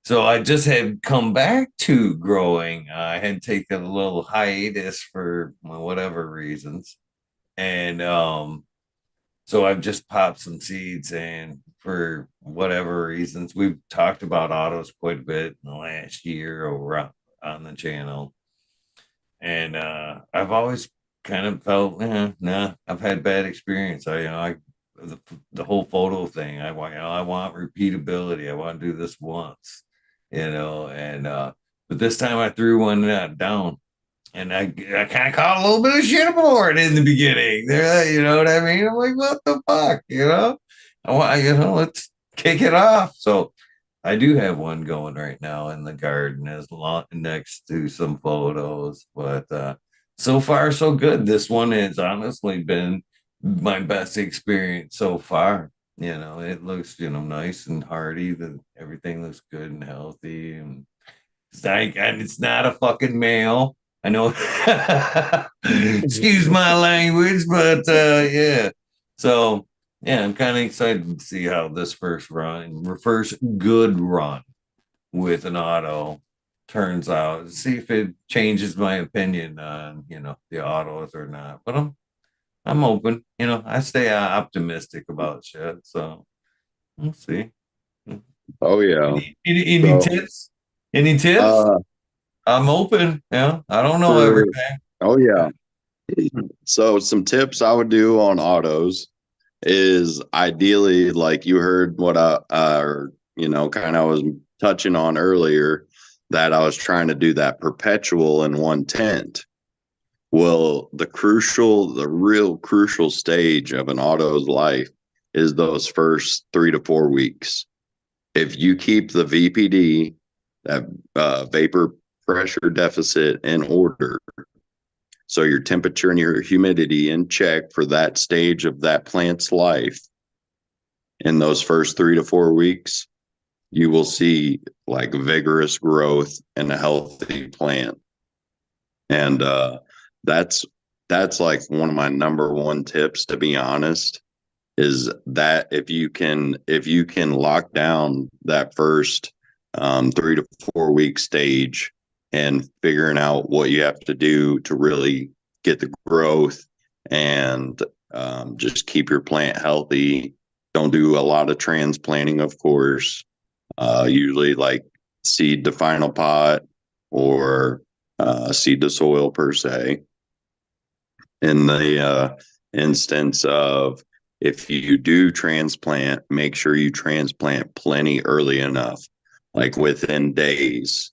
so I just had come back to growing. I had taken a little hiatus for whatever reasons. And so I've just popped some seeds, and for whatever reasons, we've talked about autos quite a bit in the last year over on the channel. And I've always kind of felt, nah, I've had bad experience. The whole photo thing. I want repeatability. I want to do this once, and but this time I threw one down, and I kind of caught a little bit of shit for it in the beginning. There, you know what I mean? I'm like, what the fuck, I want, let's kick it off. So I do have one going right now in the garden as long next to some photos, but so far so good. This one has honestly been my best experience so far. It looks nice and hardy. Everything looks good and healthy, and it's not a fucking male. I know. Excuse my language, but yeah. So yeah, I'm kind of excited to see how this first good run with an auto turns out. See if it changes my opinion on the autos or not. But I'm open. I stay optimistic about shit. So we'll see. oh yeah. Any So, tips? Any tips? uh, I'm open. Yeah, I don't know for, everything. oh yeah. So some tips I would do on autos is ideally like you heard what kind of was touching on earlier, that I was trying to do that perpetual in one tent. Well, the real crucial stage of an auto's life is those first 3 to 4 weeks. If you keep the VPD, that vapor pressure deficit, in order, so your temperature and your humidity in check for that stage of that plant's life, in those first 3 to 4 weeks, you will see like vigorous growth and a healthy plant. And that's that's like one of my number one tips, to be honest, is that if you can lock down that first 3 to 4 week stage and figuring out what you have to do to really get the growth and just keep your plant healthy. Don't do a lot of transplanting, of course. Usually like seed to final pot or seed to soil per se. In the instance of, if you do transplant, make sure you transplant plenty early enough, like within days.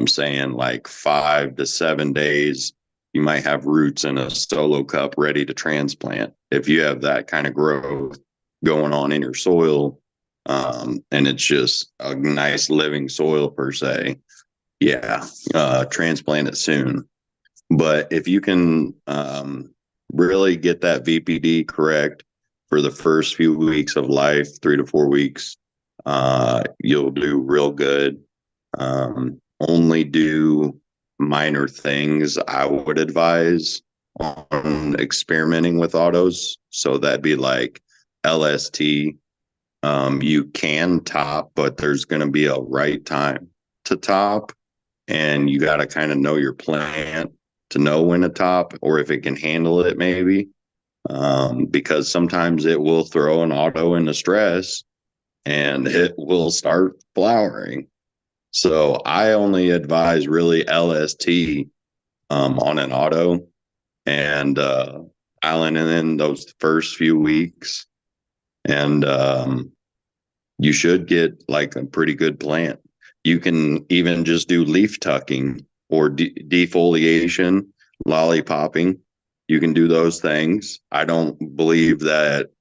Saying like 5 to 7 days, you might have roots in a solo cup ready to transplant. If you have that kind of growth going on in your soil, and it's just a nice living soil per se, yeah, transplant it soon. But if you can really get that VPD correct for the first few weeks of life, 3 to 4 weeks, you'll do real good. Only do minor things I would advise on experimenting with autos. So that'd be like LST. You can top, but there's going to be a right time to top, and you got to kind of know your plant to know when to top or if it can handle it, maybe. Because sometimes it will throw an auto into stress and it will start flowering. So I only advise really LST on an auto, and island in those first few weeks. And you should get like a pretty good plant. You can even just do leaf tucking or defoliation, lollipopping. You can do those things. I don't believe that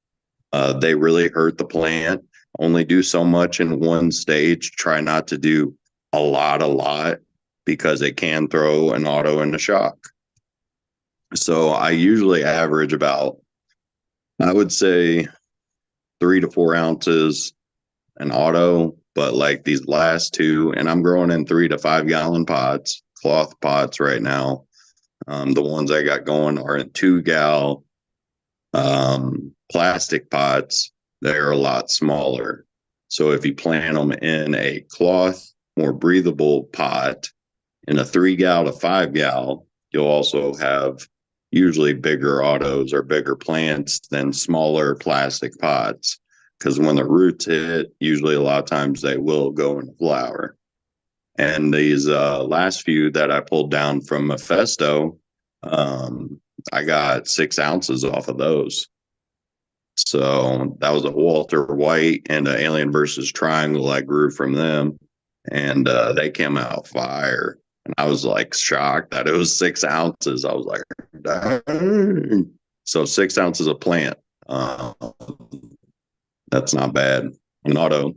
they really hurt the plant. Only do so much in one stage. Try not to do a lot, because it can throw an auto into shock. So I usually average about, I would say, 3 to 4 ounces an auto, but like these last two, and I'm growing in 3 to 5 gallon pots, cloth pots right now. The ones I got going are in 2 gal plastic pots. They're a lot smaller. So if you plant them in a cloth, more breathable pot, in a 3 gal to 5 gal, you'll also have usually bigger autos or bigger plants than smaller plastic pots. Because when the roots hit, usually a lot of times they will go into flower. And these last few that I pulled down from Mephisto, I got 6 ounces off of those. So that was a Walter White and an Alien versus Triangle I grew from them. And they came out fire. And I was like shocked that it was 6 ounces. I was like, dang. So 6 ounces of plant. That's not bad. An auto.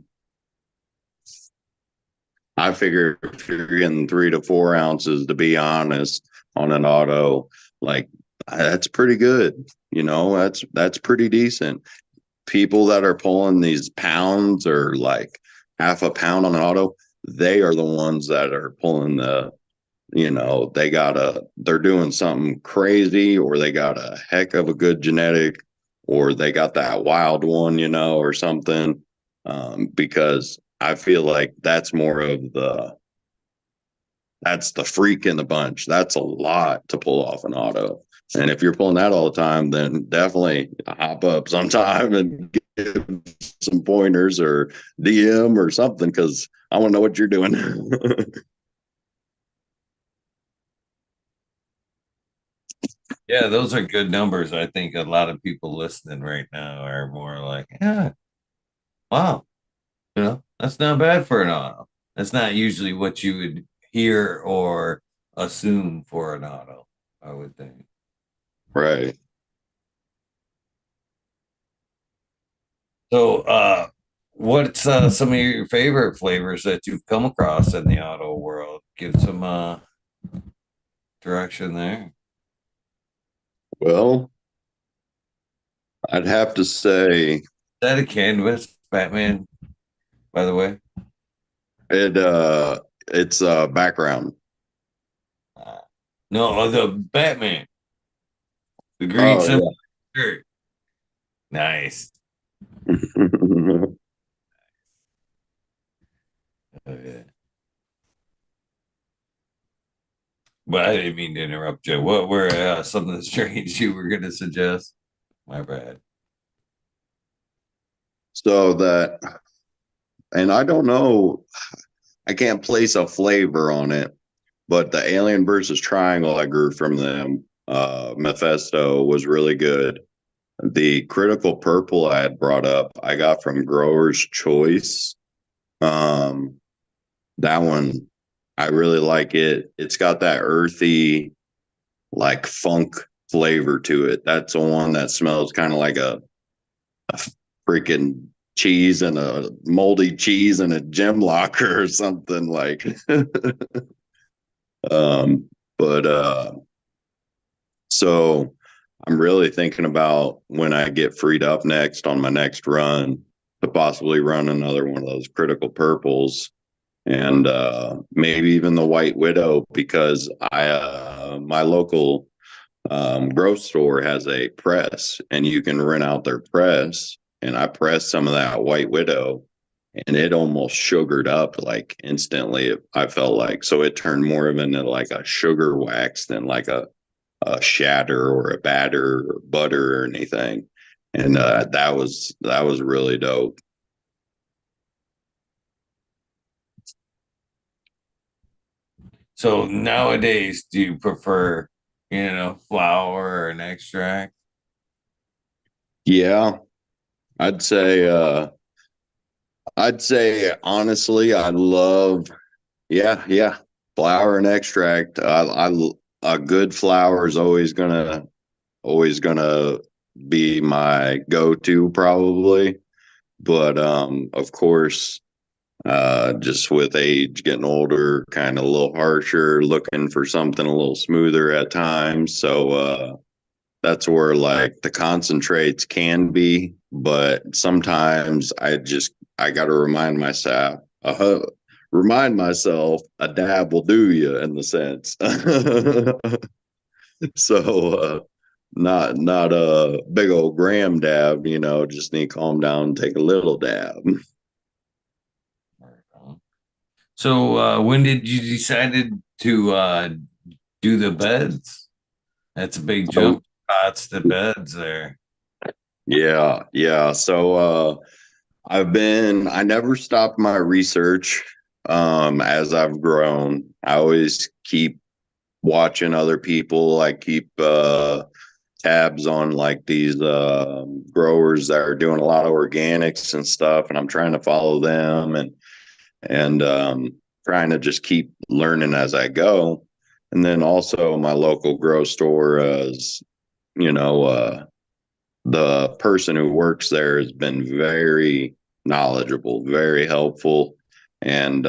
I figure if you're getting 3 to 4 ounces, to be honest, on an auto, like that's pretty good. That's pretty decent. People that are pulling these pounds, or like half a pound on an auto, they are the ones that are pulling they're doing something crazy, or they got a heck of a good genetic, or they got that wild one, or something. Because I feel like that's the freak in the bunch. That's a lot to pull off an auto. And if you're pulling that all the time, then definitely hop up sometime and give some pointers or DM or something, because I want to know what you're doing. Yeah, those are good numbers. I think a lot of people listening right now are more like, yeah, wow, that's not bad for an auto. That's not usually what you would hear or assume for an auto. I would think. Right. So, what's some of your favorite flavors that you've come across in the auto world? Give some direction there. Well, I'd have to say Is that a canvas, Batman, by the way? it it's background. Uh, no, the Batman, the green Oh symbol shirt. Nice. yeah. Oh, yeah. But I didn't mean to interrupt you. What were something strange you were going to suggest? My bad. So that, and I don't know, I can't place a flavor on it, but the Alien versus Triangle I grew from them, Mephisto was really good. The Critical Purple I had brought up, I got from Grower's Choice. Um, that one, I really like it. It's got that earthy, like funk flavor to it. That's the one that smells kind of like a freaking cheese and a moldy cheese and a gem locker or something like. um, but so I'm really thinking about when I get freed up next on my next run to possibly run another one of those critical purples and maybe even the White Widow because I my local grow store has a press and you can rent out their press and I pressed some of that White Widow and it almost sugared up like instantly. I felt like so it turned more of into like a sugar wax than like a shatter or a batter or butter or anything. And that was really dope. So nowadays, do you prefer, flour or an extract? Yeah, I'd say honestly, I love yeah, flour and extract. A good flour is always gonna be my go-to probably. But of course, just with age, getting older, kind of a little harsher, looking for something a little smoother at times. So that's where like the concentrates can be, but sometimes I got to remind myself a dab will do you in the sense. So not a big old gram dab, just need to calm down and take a little dab. So when did you decided to do the beds? That's a big Oh jump. Pots to beds there. yeah, yeah. So I never stopped my research as I've grown. I always keep watching other people. I keep tabs on like these growers that are doing a lot of organics and stuff, and I'm trying to follow them and trying to just keep learning as I go. And then also my local grow store is, you know, the person who works there has been very knowledgeable, very helpful, and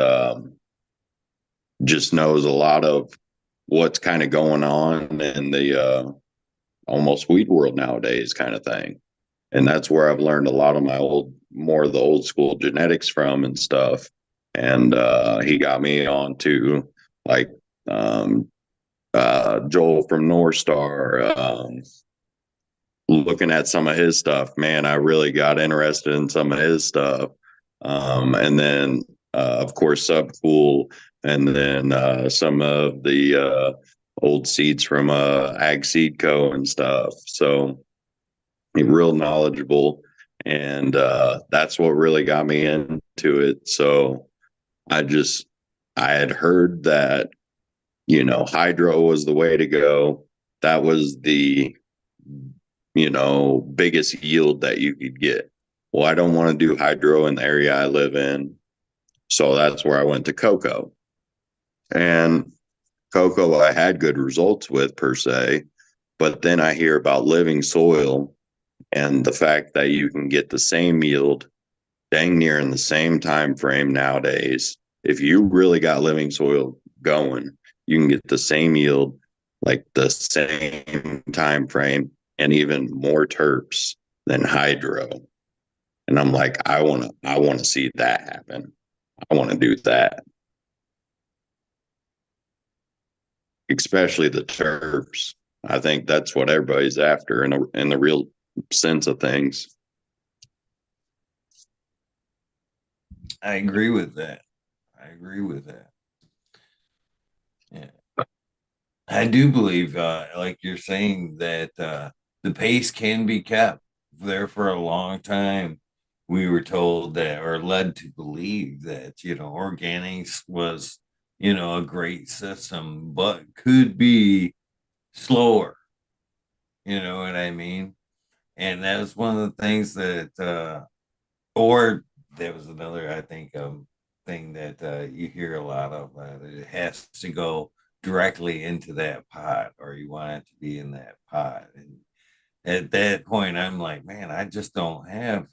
just knows a lot of what's kind of going on in the almost weed world nowadays, kind of thing. And that's where I've learned a lot of more of the old school genetics from and stuff. And he got me onto like um, Joel from North Star, looking at some of his stuff, man, I really got interested in some of his stuff. And then, of course, Subcool, and then some of the old seeds from Ag Seed Co. and stuff. So, real knowledgeable. And that's what really got me into it. So, I just, I had heard that, hydro was the way to go. That was the biggest yield that you could get. Well, I don't want to do hydro in the area I live in. So that's where I went to cocoa. And cocoa I had good results with per se, but then I hear about living soil and the fact that you can get the same yield dang near in the same time frame nowadays. If you really got living soil going, you can get the same yield, like the same time frame, and even more terps than hydro. And I'm like, I want to see that happen. I want to do that, especially the terps. I think that's what everybody's after in the real sense of things. I agree with that. I agree with that. Yeah. I do believe, like you're saying, that the pace can be kept there for a long time. We were told that, or led to believe that, organics was, a great system, but could be slower. You know what I mean? And that was one of the things that, or there was another, I think, thing that you hear a lot of. That it has to go directly into that pot, or you want it to be in that pot. And at that point, I'm like, man, I just don't have,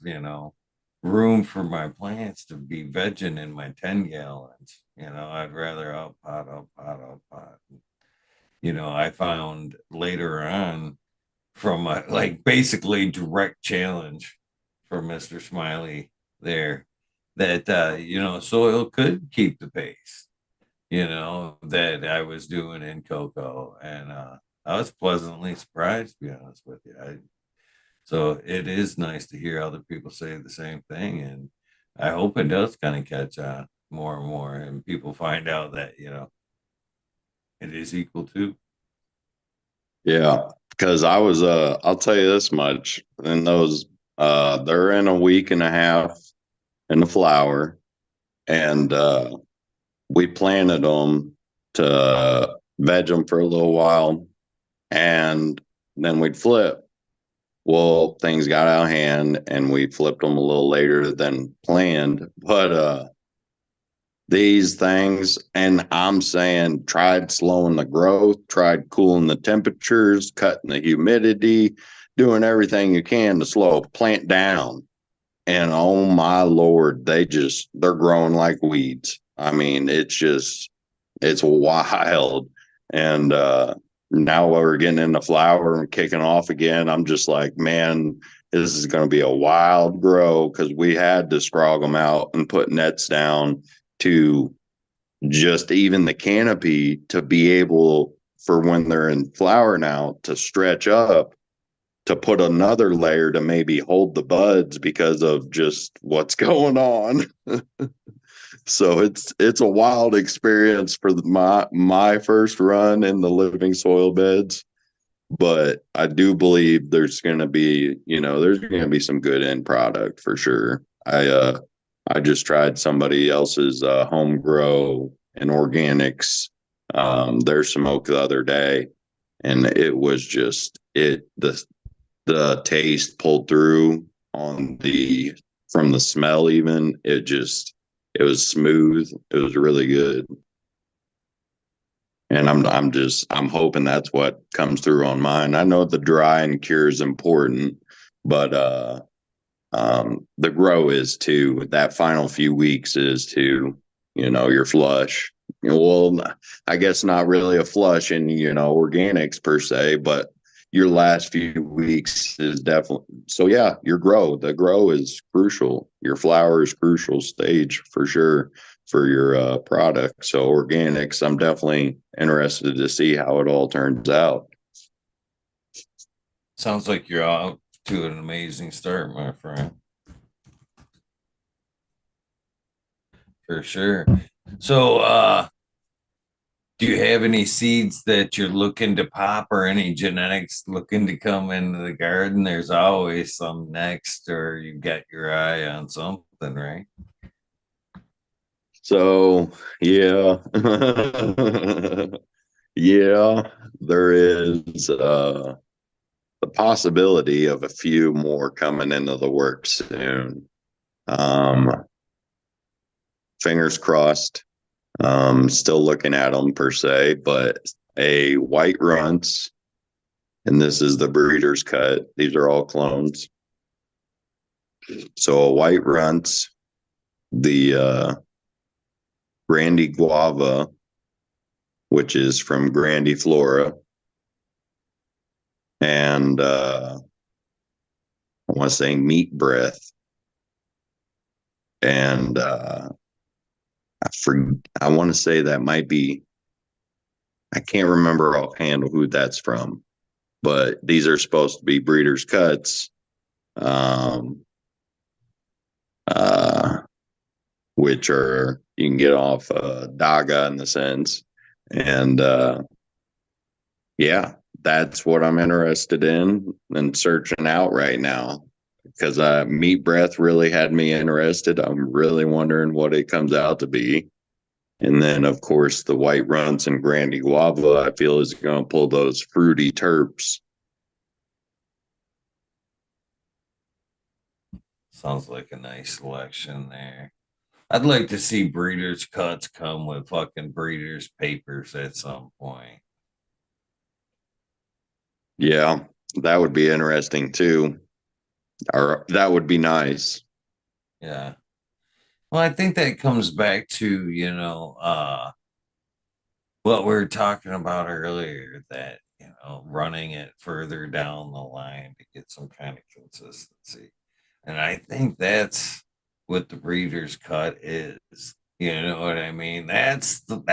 room for my plants to be vegging in my 10 gallons. I'd rather out pot, out pot, out pot. I found later on from a like basically direct challenge from Mr. Smiley there that soil could keep the pace, that I was doing in cocoa. And I was pleasantly surprised, to be honest with you. So it is nice to hear other people say the same thing. And I hope it does kind of catch on more and more and people find out that, it is equal to. Yeah, because I'll tell you this much, in those they're in a week and a half in the flower, and we planted them to veg them for a little while, and then we'd flip. Well, things got out of hand, and we flipped them a little later than planned. But these things, and I'm saying tried slowing the growth, tried cooling the temperatures, cutting the humidity, doing everything you can to slow a plant down. And oh my Lord, they're growing like weeds. I mean, it's wild. And now we're getting into flower and kicking off again. I'm just like, man, this is going to be a wild grow because we had to scrog them out and put nets down to just even the canopy to be able for when they're in flower now to stretch up to put another layer to maybe hold the buds because of just what's going on. So it's a wild experience for my first run in the living soil beds, but I do believe there's going to be some good end product for sure. I just tried somebody else's home grow and organics their smoke the other day, and it was just the taste pulled through on the from the smell even it was smooth, it was really good. And I'm hoping that's what comes through on mine. I know the dry and cure is important, but the grow is too. That final few weeks is too. Your flush. Well, I guess not really a flush in organics per se, but your last few weeks is definitely. So yeah, the grow is crucial. Your flower is crucial stage for sure for your product. So organics, I'm definitely interested to see how it all turns out. Sounds like you're out to an amazing start, my friend. For sure. So, do you have any seeds that you're looking to pop or any genetics looking to come into the garden? There's always some next, or you've got your eye on something, right? So yeah, yeah, there is the possibility of a few more coming into the works soon. Um, Fingers crossed. Still looking at them per se, but a white runts, and this is the breeder's cut. These are all clones. So a white runts, the Grandy Guava, which is from Grandy Flora, and I want to say Meat Breath, and I want to say that might be, I can't remember offhand who that's from, but these are supposed to be breeders' cuts, um, uh, which are you can get off Daga in the sense, and yeah, that's what I'm interested in and searching out right now because Meat Breath really had me interested. I'm really wondering what it comes out to be. And then, of course, the White Runts and Grandy Guava, I feel is going to pull those fruity terps. Sounds like a nice selection there. I'd like to see breeders' cuts come with fucking breeders' papers at some point. Yeah, that would be interesting too. Or that would be nice. Yeah. Well, I think that comes back to, what we were talking about earlier, that, running it further down the line to get some kind of consistency. And I think that's what the breeder's cut is. You know what I mean? That's what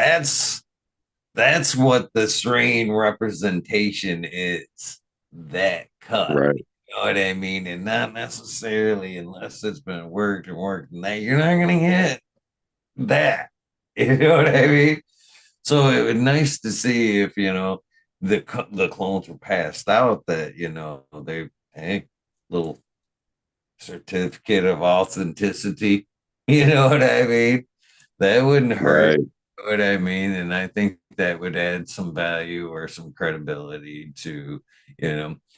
the strain representation is. That cut. Right. You know what I mean? And not necessarily unless it's been worked and worked, and that you're not gonna get that. You know what I mean? So it was nice to see if the clones were passed out, that they, hey, little certificate of authenticity. You know what I mean? That wouldn't hurt. Right. You know what I mean? And I think that would add some value or some credibility to,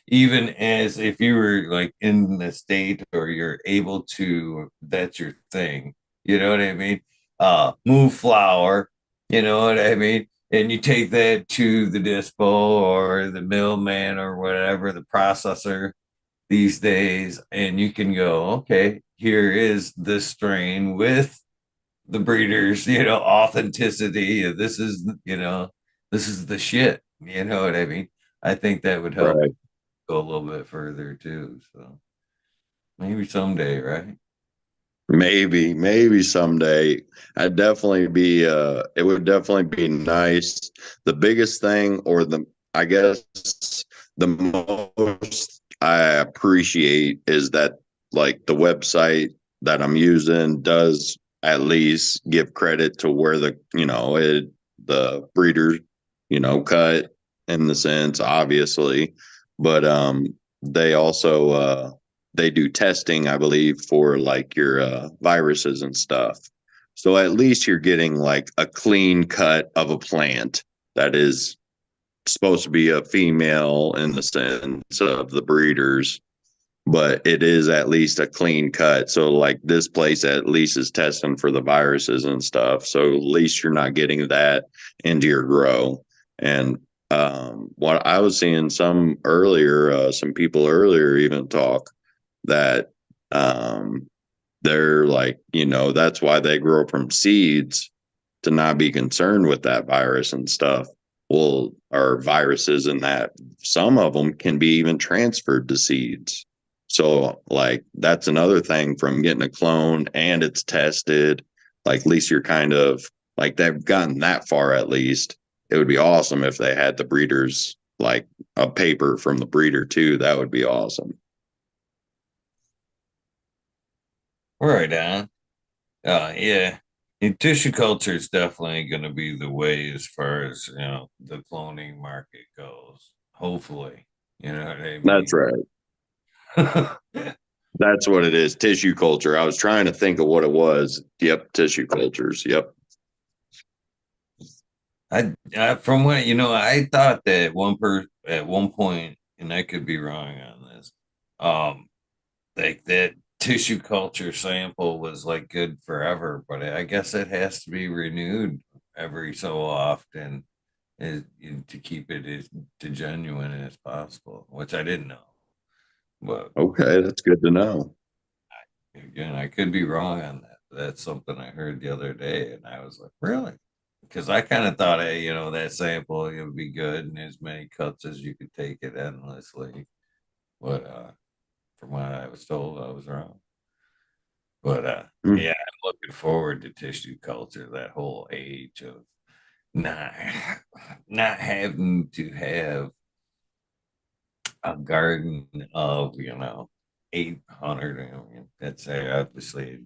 even as if you were like in the state or you're able to, that's your thing. You know what I mean? Move flour, you know what I mean? And you take that to the dispo or the middleman or whatever, the processor these days, and you can go, okay, here is this strain with the breeder's, authenticity. This is the shit. You know what I mean? I think that would help Right. go a little bit further too. So maybe someday, right? Maybe someday. I'd definitely be it would definitely be nice. The biggest thing or the I guess the most I appreciate is that like the website that I'm using does at least give credit to where the breeder, cut in the sense obviously, but they also they do testing, I believe, for like your viruses and stuff. So at least you're getting like a clean cut of a plant that is supposed to be a female in the sense of the breeders, but it is at least a clean cut. So like this place at least is testing for the viruses and stuff. So at least you're not getting that into your grow. And what I was seeing some people earlier even talk that they're like, that's why they grow from seeds to not be concerned with that virus and stuff. Well, or viruses and that some of them can be even transferred to seeds. So, like, that's another thing from getting a clone and it's tested. Like, at least you're kind of like they've gotten that far at least. It would be awesome if they had the breeders, like a paper from the breeder too. That would be awesome. Right on. Yeah. And tissue culture is definitely going to be the way as far as, the cloning market goes. Hopefully, you know what I That's mean? right. That's what it is. Tissue culture. I was trying to think of what it was. Yep, tissue cultures. Yep. From what I thought that at one point, and I could be wrong on this, um, like that tissue culture sample was like good forever, but I guess it has to be renewed every so often is to keep it as to genuine as possible, which I didn't know. But Okay, that's good to know. again, I could be wrong on that. That's something I heard the other day, and I was like, really? Because I kind of thought, hey, that sample it would be good and as many cuts as you could take it endlessly. But from what I was told, I was wrong. But Hmm. yeah, I'm looking forward to tissue culture, that whole age of not not having to have a garden of 800. I mean, that's obviously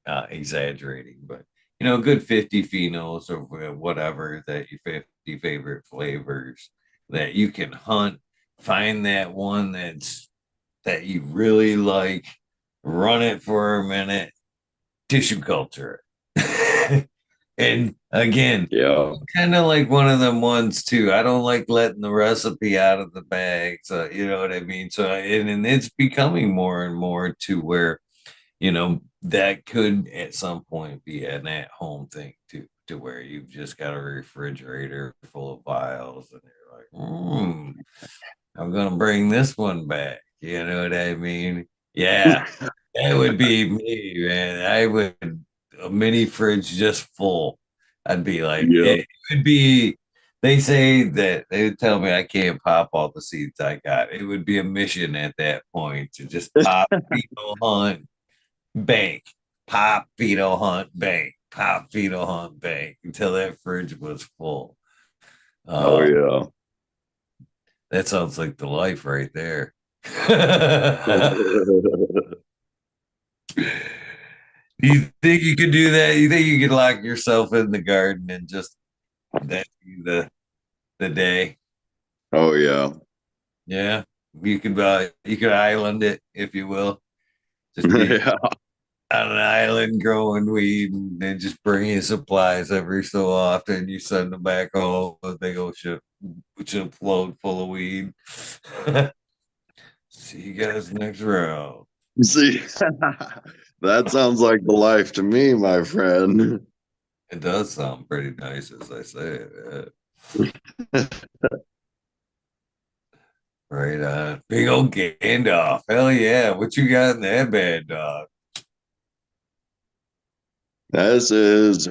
exaggerating, but a good 50 phenos or whatever that your 50 favorite flavors that you can hunt, find that one that you really like, run it for a minute, tissue culture. And again, Yeah. kind of like one of them ones too. I don't like letting the recipe out of the bag. So you know what I mean? So and it's becoming more and more to where, that could at some point be an at-home thing too, to where you've just got a refrigerator full of vials and you're like, I'm gonna bring this one back. You know what I mean? Yeah, that would be me, man. I would a mini fridge just full. I'd be like, Yeah. it would be. They say that they would tell me I can't pop all the seeds I got. It would be a mission at that point to just pop, hunt, bank, pop, hunt, bank, pop, hunt, bank until that fridge was full. Oh Uh, yeah. that sounds like the life right there. Do you think you could do that? You think you could lock yourself in the garden and just that be the day? Oh yeah. Yeah, you could island it if you will. Just be Yeah. on an island growing weed and then just bring you supplies every so often. You send them back home with a big old ship load full of weed. See you guys next round. See, that sounds like the life to me, my friend. It does sound pretty nice as I say it. Yeah. Right on. Big old Gandalf. Hell yeah. What you got in that bad dog? This is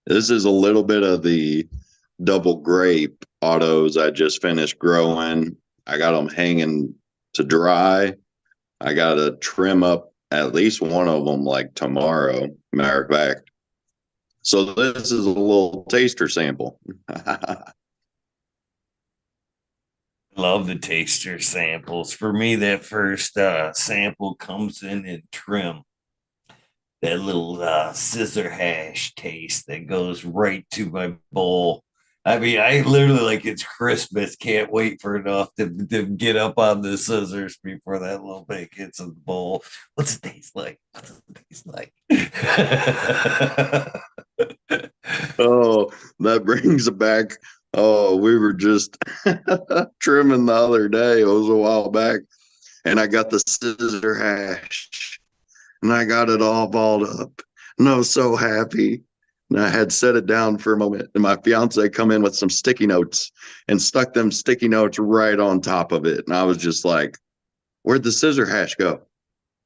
this is a little bit of the double grape autos I just finished growing. I got them hanging to dry. I got to trim up at least one of them like tomorrow. Matter of fact. So this is a little taster sample. Love the taster samples. For me, that first sample comes in trim. That little scissor hash taste that goes right to my bowl. I mean, I literally like it's Christmas. Can't wait for enough to get up on the scissors before that little bit gets in the bowl. What's it taste like? What's it taste like? Oh, that brings back. Oh, we were just trimming the other day. It was a while back, and I got the scissor hash, and I got it all balled up, and I was so happy. And I had set it down for a moment, and my fiance come in with some sticky notes and stuck them sticky notes right on top of it, and I was just like, "Where'd the scissor hash go?"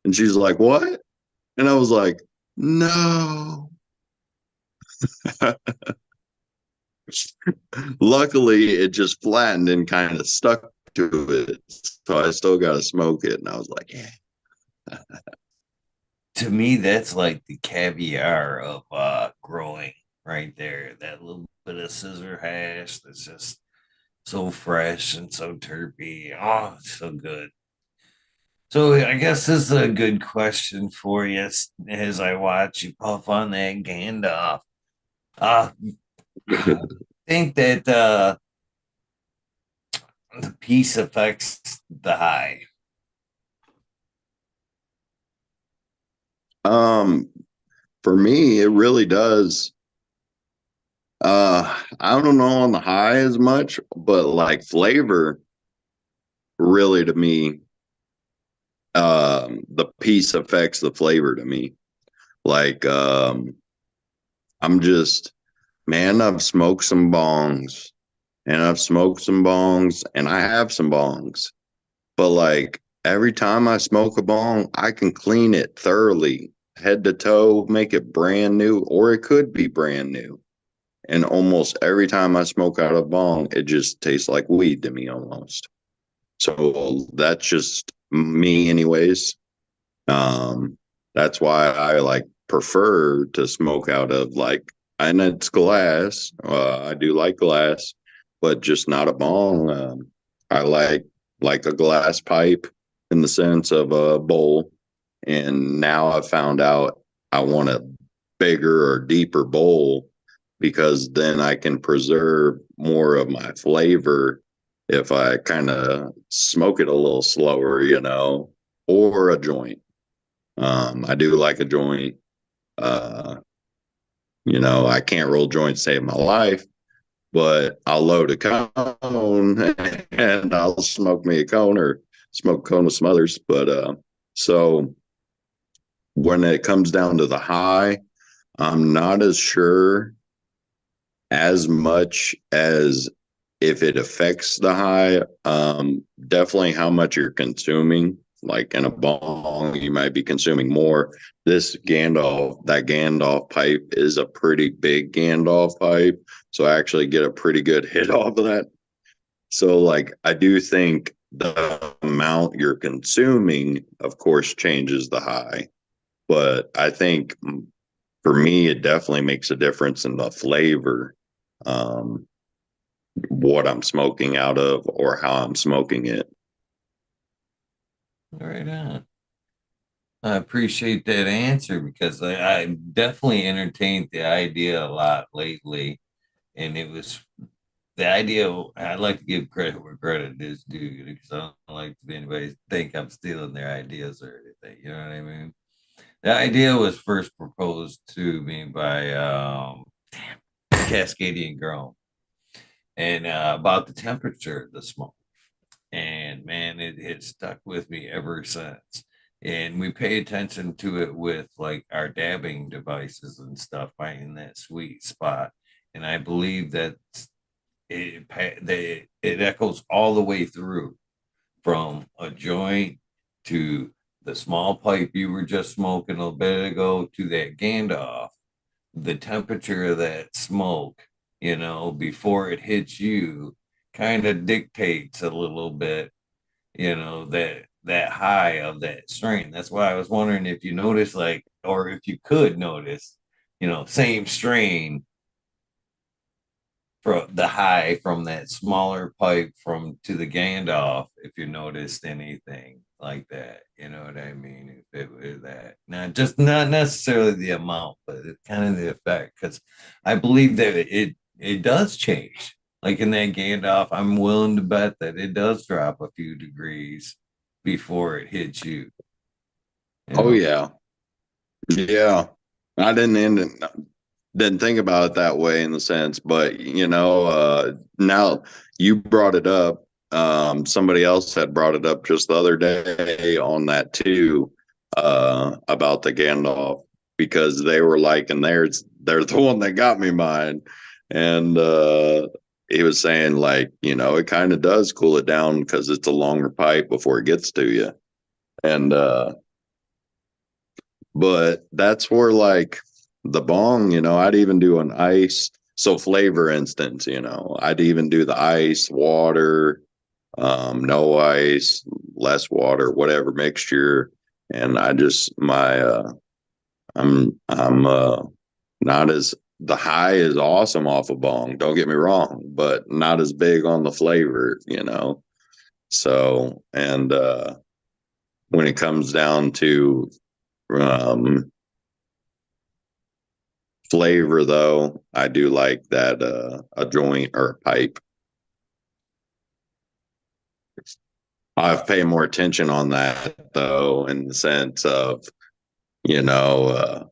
And she's like, "What?" And I was like, "No." Luckily, it just flattened and kind of stuck to it. So I still got to smoke it. And I was like, yeah. To me, that's like the caviar of growing right there. That little bit of scissor hash that's just so fresh and so terpy. Oh, it's so good. So I guess this is a good question for you as I watch you puff on that Gandalf. Uh, I think that the piece affects the high. um, for me, it really does. I don't know on the high as much, but like flavor, really to me, the piece affects the flavor to me. Like, I'm just, man, I've smoked some bongs and I've smoked some bongs and I have some bongs. But like every time I smoke a bong, I can clean it thoroughly, head to toe, make it brand new, or it could be brand new. And almost every time I smoke out a bong, it just tastes like weed to me almost. So that's just me, anyways. Um, that's why I like prefer to smoke out of like, and it's glass. I do like glass, but just not a bong. I like a glass pipe in the sense of a bowl. And now I've found out I want a bigger or deeper bowl because then I can preserve more of my flavor if I kind of smoke it a little slower, or a joint. I do like a joint. Uh, I can't roll joints to save my life, but I'll load a cone and I'll smoke me a cone or smoke a cone with some others. But so when it comes down to the high, I'm not as sure as much as if it affects the high. Definitely how much you're consuming. Like in a bong, you might be consuming more. That Gandalf pipe is a pretty big Gandalf pipe. So I actually get a pretty good hit off of that. So, like, I do think the amount you're consuming, of course, changes the high. But I think for me, it definitely makes a difference in the flavor. Um, what I'm smoking out of or how I'm smoking it. Right on. I appreciate that answer because I definitely entertained the idea a lot lately. And it was the idea. I like to give credit where credit is due because I don't like to anybody think I'm stealing their ideas or anything. You know what I mean? The idea was first proposed to me by Cascadian Grown and about the temperature of the smoke. And man, it stuck with me ever since. And we pay attention to it with like our dabbing devices and stuff, finding that sweet spot. And I believe that it echoes all the way through from a joint to the small pipe you were just smoking a little bit ago to that Gandalf. The temperature of that smoke, before it hits you, kind of dictates a little bit, that high of that strain. That's why I was wondering if you notice, like, or if you could notice, same strain from the high from that smaller pipe from to the Gandalf, if you noticed anything like that, you know what I mean? If it was that, not necessarily the amount, but kind of the effect, because I believe that it does change. Like in that Gandalf, I'm willing to bet that it does drop a few degrees before it hits you. You Oh know, yeah. Yeah. I didn't think about it that way in the sense, but now you brought it up. Somebody else had brought it up just the other day on that too, about the Gandalf because they were like, and they're the one that got me mine. And he was saying like, it kind of does cool it down because it's a longer pipe before it gets to you. And but that's where like the bong, I'd even do an ice. So flavor instance, I'd even do the ice, water, no ice, less water, whatever mixture. And I just I'm not as the high is awesome off of bong, don't get me wrong, but not as big on the flavor. So and when it comes down to um flavor though, I do like that a joint or a pipe. I pay more attention on that though, in the sense of, you know, uh,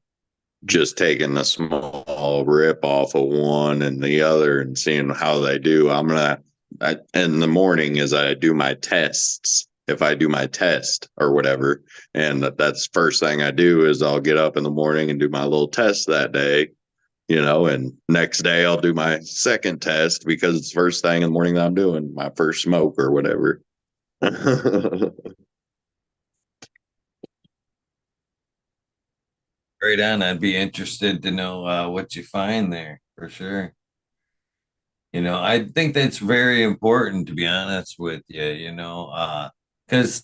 just taking a small rip off of one and the other and seeing how they do. In the morning as I do my tests, if I do my test or whatever, and that's first thing I do is I'll get up in the morning and do my little test that day. and next day I'll do my second test because it's first thing in the morning that I'm doing my first smoke or whatever. Right on. I'd be interested to know what you find there for sure. I think that's very important to be honest with you, because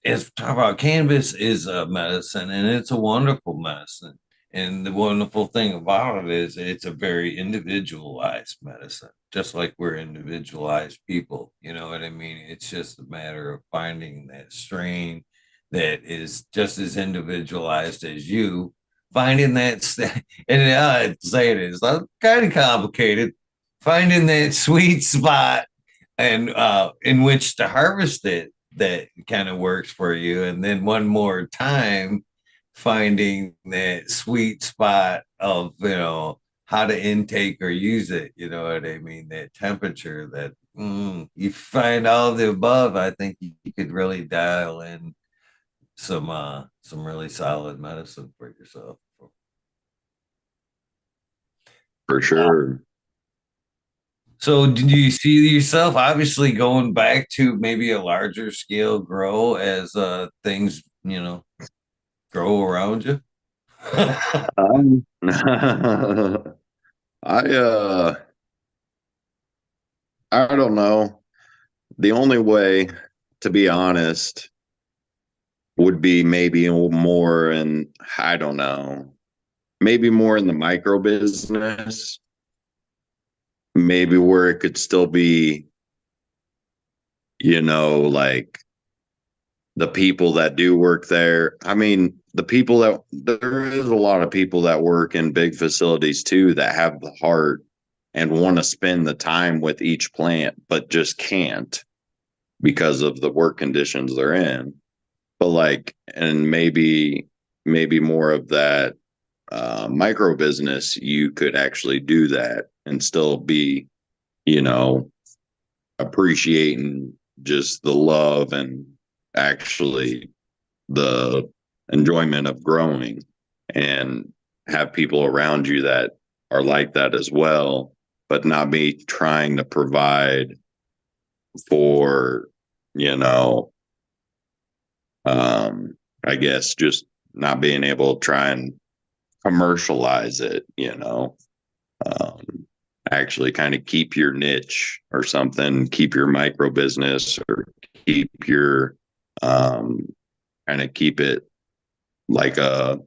as talk about cannabis is a medicine and it's a wonderful medicine. And the wonderful thing about it is it's a very individualized medicine, just like we're individualized people. You know what I mean? It's just a matter of finding that strain that is just as individualized as you, finding that, and I say it is kind of complicated, finding that sweet spot and in which to harvest it that kind of works for you. And then one more time, finding that sweet spot of, how to intake or use it. You know what I mean? That temperature that you find all of the above. I think you could really dial in some really solid medicine for yourself. For sure. So, do you see yourself obviously going back to maybe a larger scale grow as things, grow around you? I I don't know. The only way, to be honest, would be maybe more in, I don't know, maybe more in the micro business, maybe where it could still be, like the people that do work there. I mean, there is a lot of people that work in big facilities too that have the heart and want to spend the time with each plant, but just can't because of the work conditions they're in. But like, and maybe more of that micro business, you could actually do that and still be, you know, appreciating just the love and actually the enjoyment of growing and have people around you that are like that as well, but not be trying to provide for, you know, I guess just not being able to try and commercialize it, actually kind of keep your niche or something, keep your micro business or keep your, um, kind of keep it like I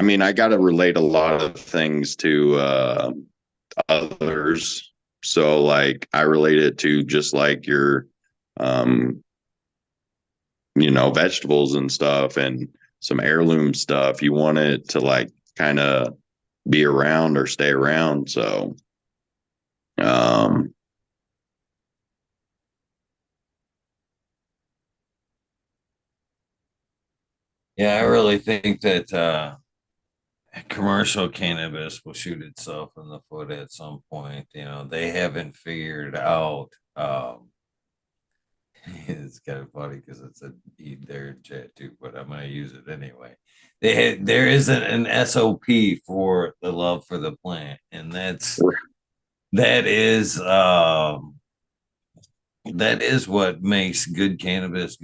mean, I got to relate a lot of things to, others. So like I relate it to just like your, um, vegetables and stuff and some heirloom stuff. You want it to like kind of be around or stay around. So, um, Yeah, I really think that commercial cannabis will shoot itself in the foot at some point. They haven't figured out. It's kind of funny because it's a need there in chat too, but I'm going to use it anyway. There isn't an SOP for the love for the plant, and that is that is what makes good cannabis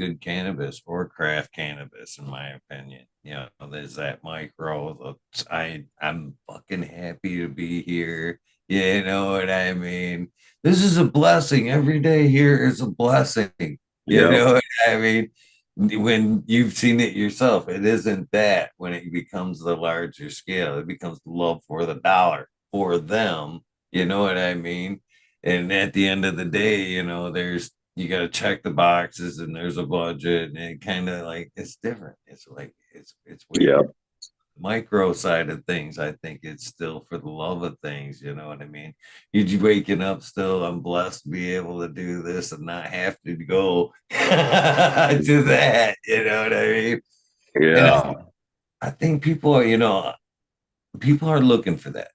or craft cannabis, in my opinion. There's that micro. I'm fucking happy to be here. You know what I mean? This is a blessing. Every day here is a blessing. You yep. know what I mean? When you've seen it yourself, it isn't that when it becomes the larger scale, it becomes love for the dollar for them. You know what I mean? And at the end of the day, you got to check the boxes and there's a budget and it kind of like it's different. It's like it's way Yep. different. Micro side of things, I think it's still for the love of things. You know what I mean? You waking up still. I'm blessed to be able to do this and not have to go to that. You know what I mean? And Yeah. I think people are looking for that.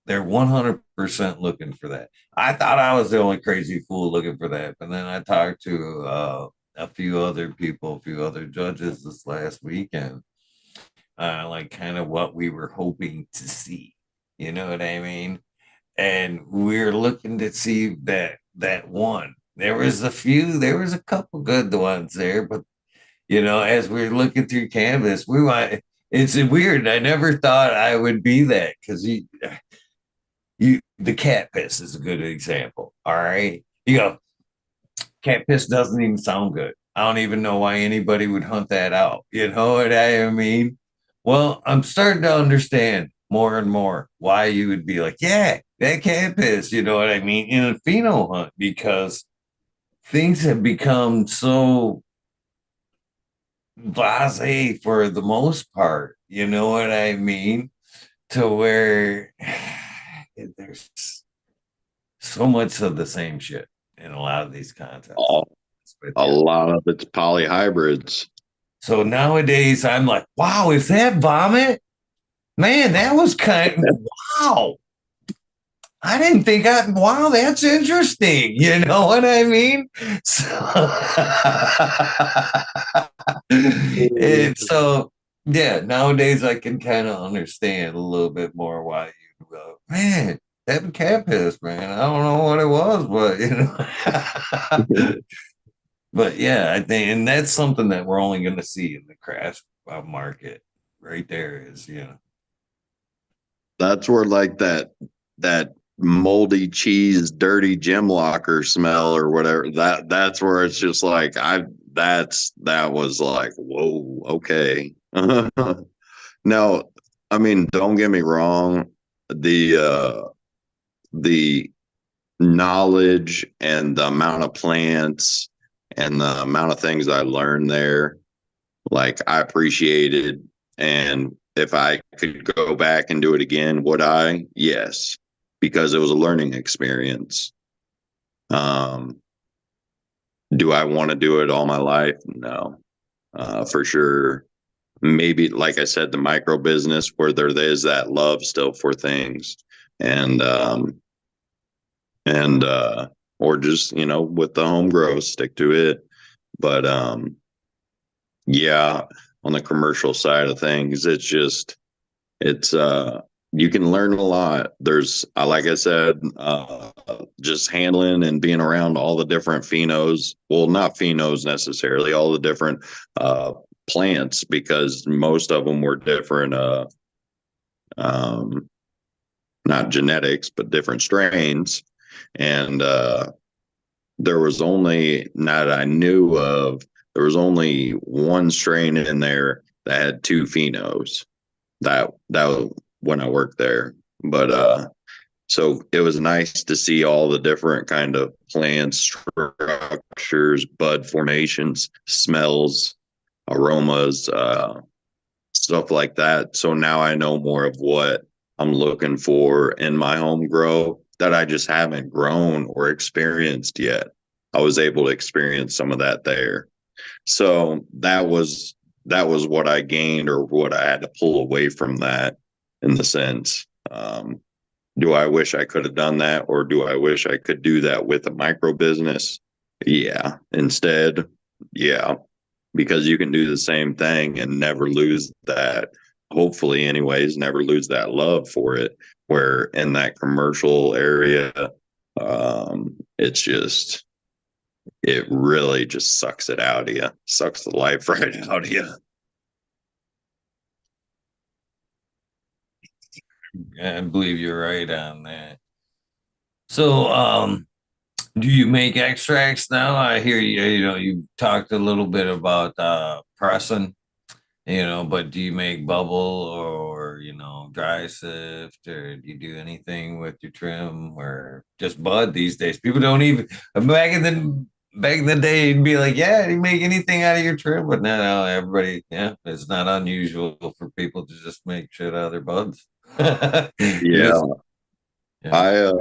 They're 100% looking for that. I thought I was the only crazy fool looking for that. But then I talked to a few other people, a few other judges this last weekend. like kind of what we were hoping to see. You know what I mean? And we're looking to see that one. There was a couple good ones there, but as we're looking through Canvas, it's weird. I never thought I would be that because the cat piss is a good example. All right. Cat piss doesn't even sound good. I don't even know why anybody would hunt that out. You know what I mean? Well, I'm starting to understand more and more why you would be like, yeah, that cat piss, you know what I mean, in a pheno hunt, because things have become so blase for the most part, you know what I mean? To where there's so much of the same shit in a lot of these contests a, with a you. lot of it's polyhybrids. So nowadays I'm like, wow, is that vomit? Man, that was wow. I didn't think wow, that's interesting. You know what I mean? So, and so yeah, nowadays I can kind of understand a little bit more why you go, man, that cat piss, man. I don't know what it was, but but yeah, I think, and that's something that we're only going to see in the craft market right there is, That's where like that moldy cheese, dirty gym locker smell or whatever. That's where it's just like that was like, whoa, okay. Now, I mean, don't get me wrong, the knowledge and the amount of plants and the amount of things I learned there, like I appreciated. And if I could go back and do it again, would I? Yes, because it was a learning experience. Um, do I want to do it all my life? No, for sure. Maybe, like I said, the micro business where there is that love still for things, and and or just with the home grow, stick to it. But yeah, on the commercial side of things, it's you can learn a lot. There's like I said, just handling and being around all the different phenos, well, not phenos necessarily, all the different uh plants, because most of them were different um not genetics but different strains. And there was only, not I knew of, there was only one strain in there that had two phenos. That was when I worked there. But so it was nice to see all the different kind of plant structures, bud formations, smells, aromas, stuff like that. So now I know more of what I'm looking for in my home grow that I just haven't grown or experienced yet. I was able to experience some of that there. So that was what I gained, or what I had to pull away from that, in the sense. Do I wish I could have done that, or do I wish I could do that with a micro business? Yeah. Instead, yeah, because you can do the same thing and never lose that, hopefully anyways, never lose that love for it, where in that commercial area, it's just, it really just sucks it out of you, sucks the life right out of you. I believe you're right on that. So, do you make extracts now? I hear you talked a little bit about pressing, but do you make bubble or, dry sift, or do you do anything with your trim, or just bud these days? People don't even, back in the day, you'd be like, yeah, you make anything out of your trim, but now everybody, yeah, it's not unusual for people to just make shit out of their buds. Yeah. Just, yeah. I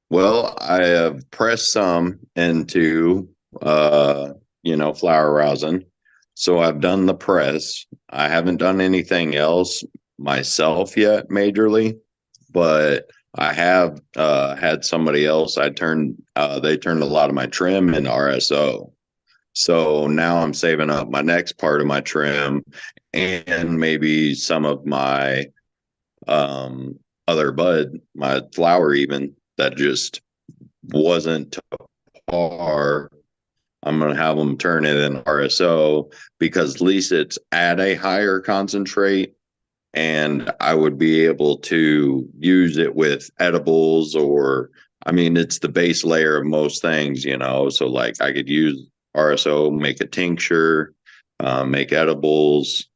Well, I have pressed some into flower rosin. So I've done the press. I haven't done anything else myself yet, majorly, but I have had somebody else. They turned a lot of my trim in RSO. So now I'm saving up my next part of my trim and maybe some of my um, other bud, my flower even that just wasn't to par. I'm going to have them turn it in RSO because at least it's at a higher concentrate and I would be able to use it with edibles or I mean it's the base layer of most things, you know. So like I could use RSO, make a tincture, make edibles,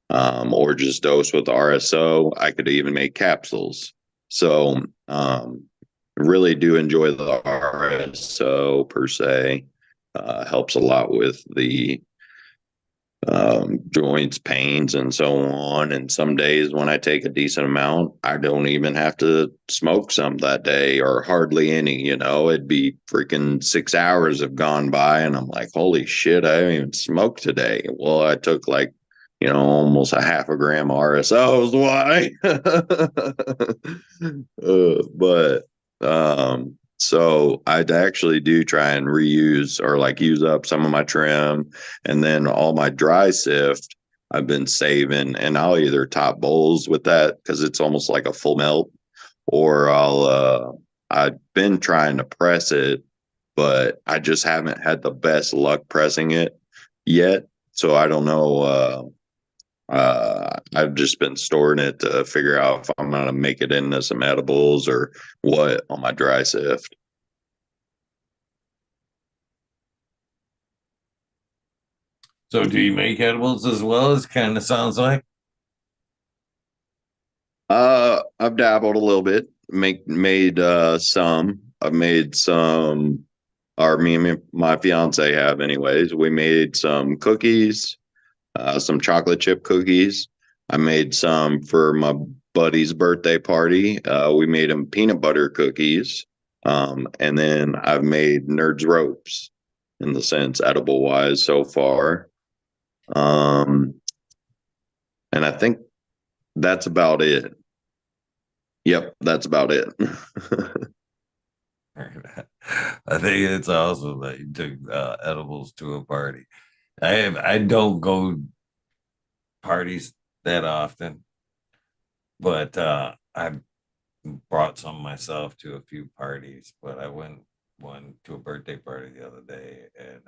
or just dose with RSO. I could even make capsules. So really do enjoy the RSO per se. Helps a lot with the joints, pains, and so on. And some days when I take a decent amount, I don't even have to smoke some that day or hardly any. You know, it'd be freaking 6 hours have gone by, and I'm like, holy shit, I haven't even smoked today. Well, I took like, you know, almost a half a gram RSOs. Why? But so I actually do try and reuse or like use up some of my trim and then all my dry sift I've been saving and I'll either top bowls with that because it's almost like a full melt or I've been trying to press it, but I just haven't had the best luck pressing it yet. So I don't know. I've just been storing it to figure out if I'm gonna make it into some edibles or what on my dry sift. So do you make edibles as well? As kind of sounds like. I've dabbled a little bit. Made some. I've made some. Or me and my fiance have, anyways. We made some cookies, some chocolate chip cookies. I made some for my buddy's birthday party. We made him peanut butter cookies. And then I've made Nerds ropes in the sense edible wise so far. Um, and I think that's about it. Yep, that's about it. I think it's awesome that you took edibles to a party. I don't go parties that often, but I brought some myself to a few parties. But I went one to a birthday party the other day, and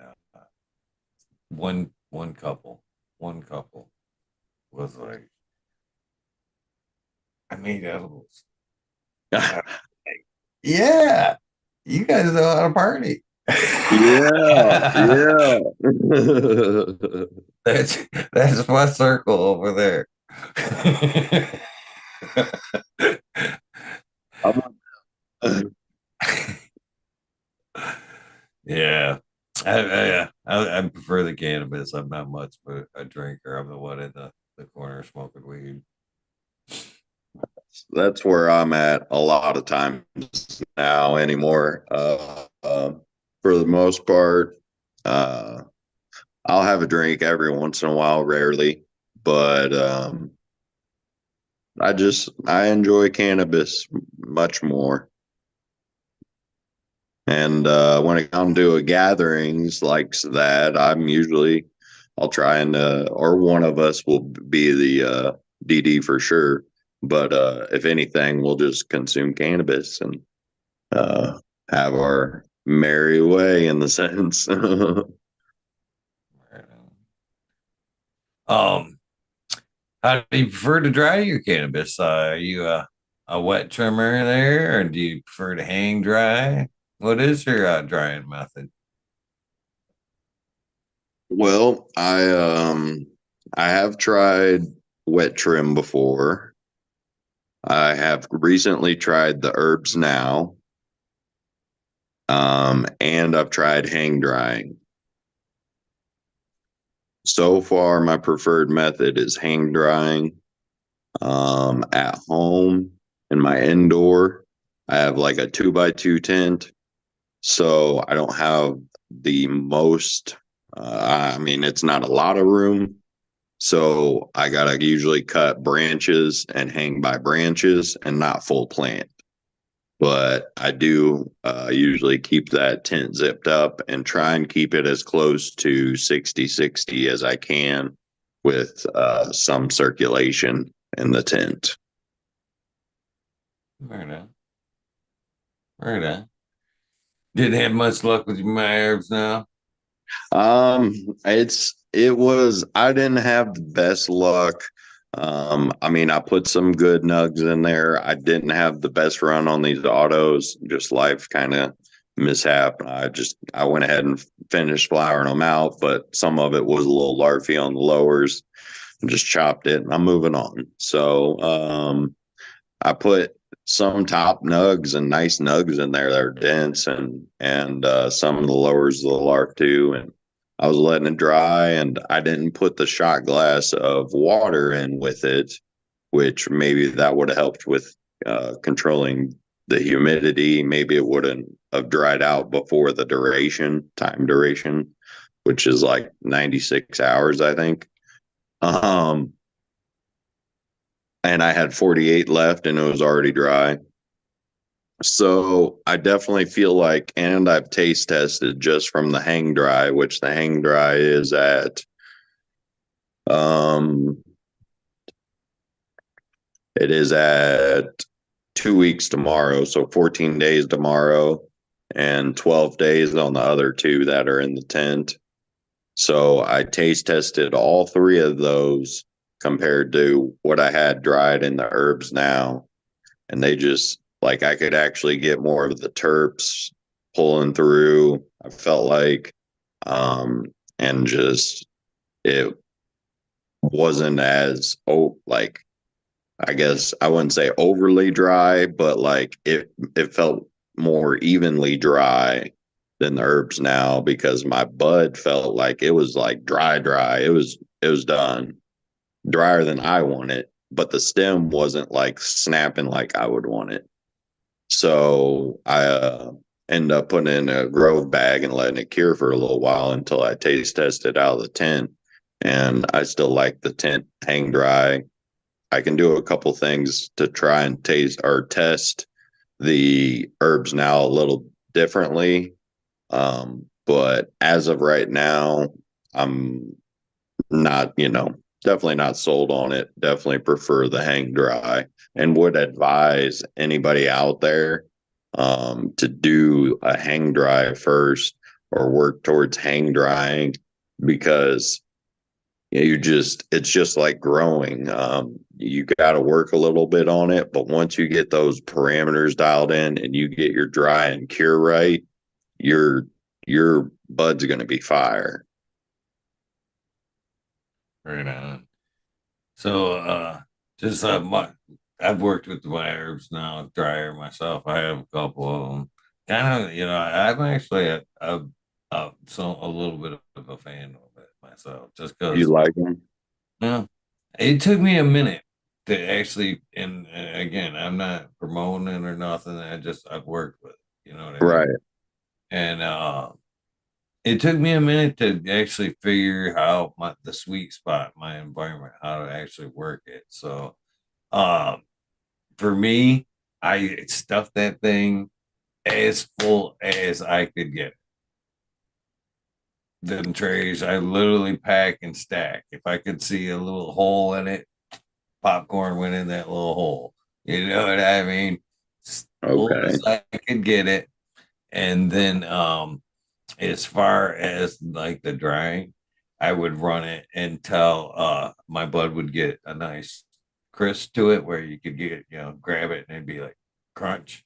one couple was like, "I made edibles." I was like, yeah, you guys know how to party. Yeah, yeah. that's that's my circle over there. Yeah, I prefer the cannabis. I'm not much of a drinker. I'm the one in the corner smoking weed. That's where I'm at a lot of times now anymore. For the most part, uh, I'll have a drink every once in a while, rarely, but I enjoy cannabis much more. And when it comes to a gatherings like that, I'll try and or one of us will be the DD for sure. But if anything, we'll just consume cannabis and uh, have our merry way in the sense. Um, how do you prefer to dry your cannabis? Are you a wet trimmer there, or do you prefer to hang dry? What is your drying method? Well, I have tried wet trim before. I have recently tried the herbs now. And I've tried hang drying. So far, my preferred method is hang drying. At home in my indoor, I have like a 2x2 tent, so I don't have the most. I mean, it's not a lot of room, so I gotta usually cut branches and hang by branches and not full plant. but I do usually keep that tent zipped up and try and keep it as close to 60-60 as I can with some circulation in the tent. Right on. Right on. Didn't have much luck with my herbs now. I didn't have the best luck. I mean, I put some good nugs in there. I didn't have the best run on these autos, just life kind of mishap. I went ahead and finished flowering them out, but some of it was a little larfy on the lowers and just chopped it and I'm moving on. So I put some top nugs and nice nugs in there that are dense and some of the lowers of the lark too. And I was letting it dry and I didn't put the shot glass of water in with it, which maybe that would have helped with controlling the humidity. Maybe it wouldn't have dried out before the time duration, which is like 96 hours, I think. Um, and I had 48 left and it was already dry. So I definitely feel like, and I've taste tested just from the hang dry, which the hang dry is at, um, it is at 2 weeks tomorrow. So 14 days tomorrow and 12 days on the other two that are in the tent. So I taste tested all three of those compared to what I had dried in the herbs now. And they just like I could actually get more of the terps pulling through. I felt like, and just it wasn't as like I guess I wouldn't say overly dry, but like it felt more evenly dry than the herbs now because my bud felt like it was like dry. It was done drier than I want it, but the stem wasn't like snapping like I would want it. So I ended up putting it in a grove bag and letting it cure for a little while until I taste tested out of the tent. And I still like the tent hang dry. I can do a couple things to try and taste or test the herbs now a little differently. But as of right now, I'm not, definitely not sold on it. Definitely prefer the hang dry and would advise anybody out there to do a hang dry first or work towards hang drying because it's just like growing. You got to work a little bit on it, but once you get those parameters dialed in and you get your dry and cure right, your your bud's going to be fire. Right on. So just I've worked with my herbs now, dryer myself. I have a couple of them. Kind of, I'm actually a little bit of a fan of it myself, just You because, like them? yeah, it took me a minute to actually, and again, I'm not promoting it or nothing. I've worked with it, you know what I mean? Right. And it took me a minute to actually figure out the sweet spot, my environment, how to actually work it. So, um, for me, I stuffed that thing as full as I could get. Them trays, I literally pack and stack. If I could see a little hole in it, popcorn went in that little hole. You know what I mean? As full Okay. as I could get it. And then as far as like the drying, I would run it until my bud would get a nice crisp to it where you could get, grab it and it'd be like crunch.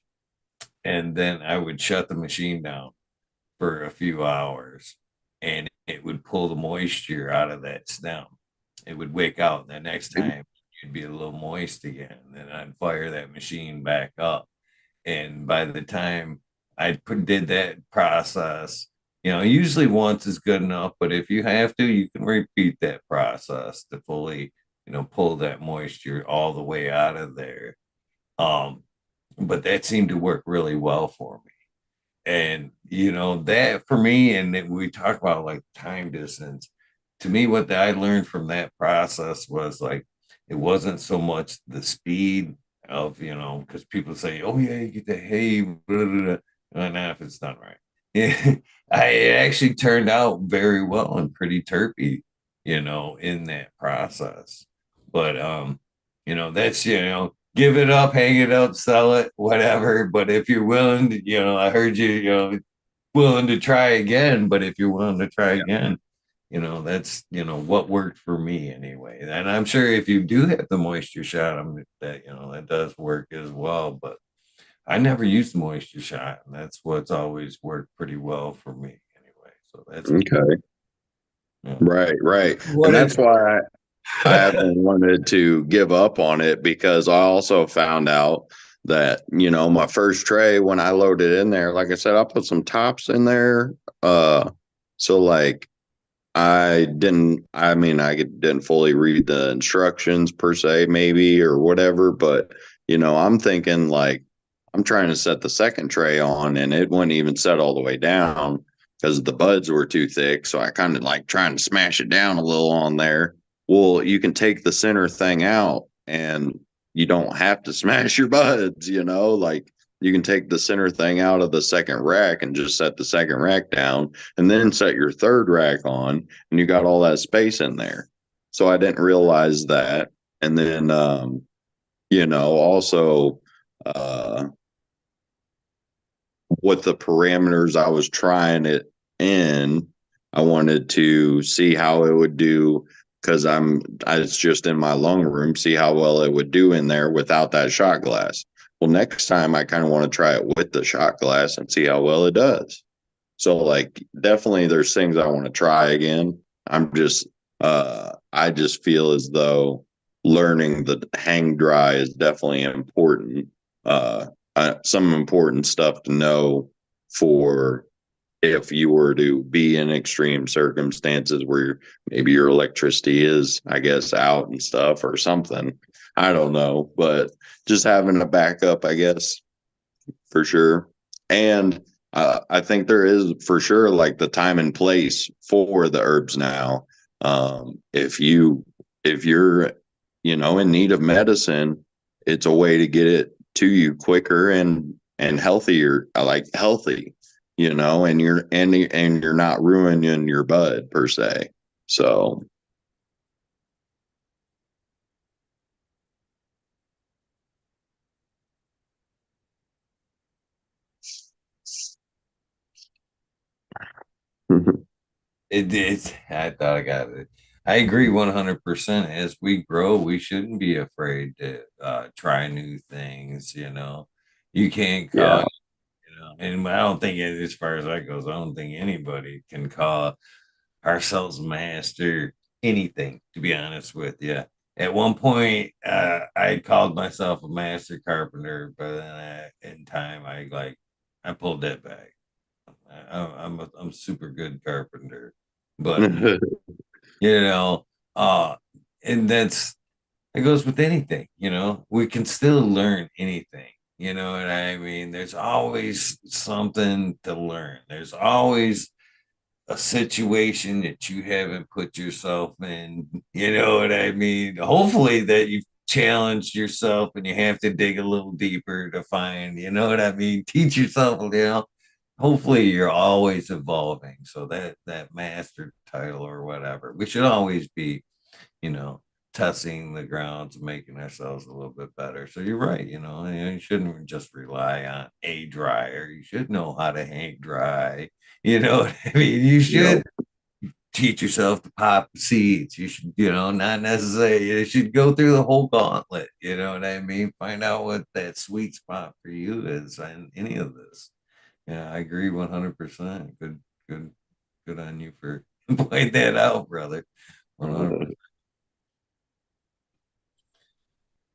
And then I would shut the machine down for a few hours and it would pull the moisture out of that stem. It would wick out. And the next time it'd be a little moist again. And then I'd fire that machine back up. And by the time did that process, usually once is good enough, but if you have to, you can repeat that process to fully, pull that moisture all the way out of there. Um, but that seemed to work really well for me. And that for me, and then we talk about like time distance. To me, what I learned from that process was like it wasn't so much the speed of, because people say, oh yeah, you get the hay, blah, blah, blah. Not if it's done right. Yeah, it actually turned out very well and pretty terpy, in that process. But that's give it up, hang it up, sell it, whatever. But if you're willing to, I heard you, willing to try again. But if you're willing to try again, that's what worked for me anyway. And I'm sure if you do have the moisture shot, that that does work as well. But I never used the moisture shot, and that's what's always worked pretty well for me anyway. So that's Okay. yeah. Right, right. What And it that's why I haven't wanted to give up on it, because I also found out that, my first tray, when I loaded in there, like I said, I put some tops in there. So like I didn't fully read the instructions per se, maybe, or whatever, but I'm thinking like I'm trying to set the second tray on and it wouldn't even set all the way down because the buds were too thick. So I kind of like trying to smash it down a little on there. Well, you can take the center thing out and you don't have to smash your buds, like you can take the center thing out of the second rack and just set the second rack down and then set your third rack on and you got all that space in there. So I didn't realize that. And then, also, uh, what the parameters I was trying it in, I wanted to see how it would do because I was just in my lung room, see how well it would do in there without that shot glass. Well, next time I kind of want to try it with the shot glass and see how well it does. So like definitely there's things I want to try again. I just feel as though learning the hang dry is definitely important. Uh, some important stuff to know for if you were to be in extreme circumstances where maybe your electricity is, I guess, out and stuff or something. I don't know, but just having a backup, I guess, for sure. And I think there is for sure like the time and place for the herbs now. If you're in need of medicine, it's a way to get it to you quicker and healthier. I like healthy, and you're not ruining your bud per se. So is. I thought I got it. I agree 100%. As we grow, we shouldn't be afraid to try new things. You can't yeah, call, and I don't think, as far as that goes, I don't think anybody can call ourselves master anything, to be honest with you. At one point, I called myself a master carpenter, but then in time, I pulled that back. I'm super good carpenter, but you know, uh, and it goes with anything. We can still learn anything. You know what I mean? There's always something to learn. There's always a situation that you haven't put yourself in. You know what I mean? Hopefully that you've challenged yourself and you have to dig a little deeper to find, you know what I mean? Teach yourself, hopefully you're always evolving. So that master title or whatever, we should always be, you know, testing the grounds, making ourselves a little bit better. So you're right, you shouldn't just rely on a dryer. You should know how to hang dry. You know what I mean? You yep. should teach yourself to pop seeds. You should, not necessarily, you should go through the whole gauntlet. You know what I mean? Find out what that sweet spot for you is in any of this. Yeah, I agree 100%. Good, good on you for pointing that out, brother. 100%.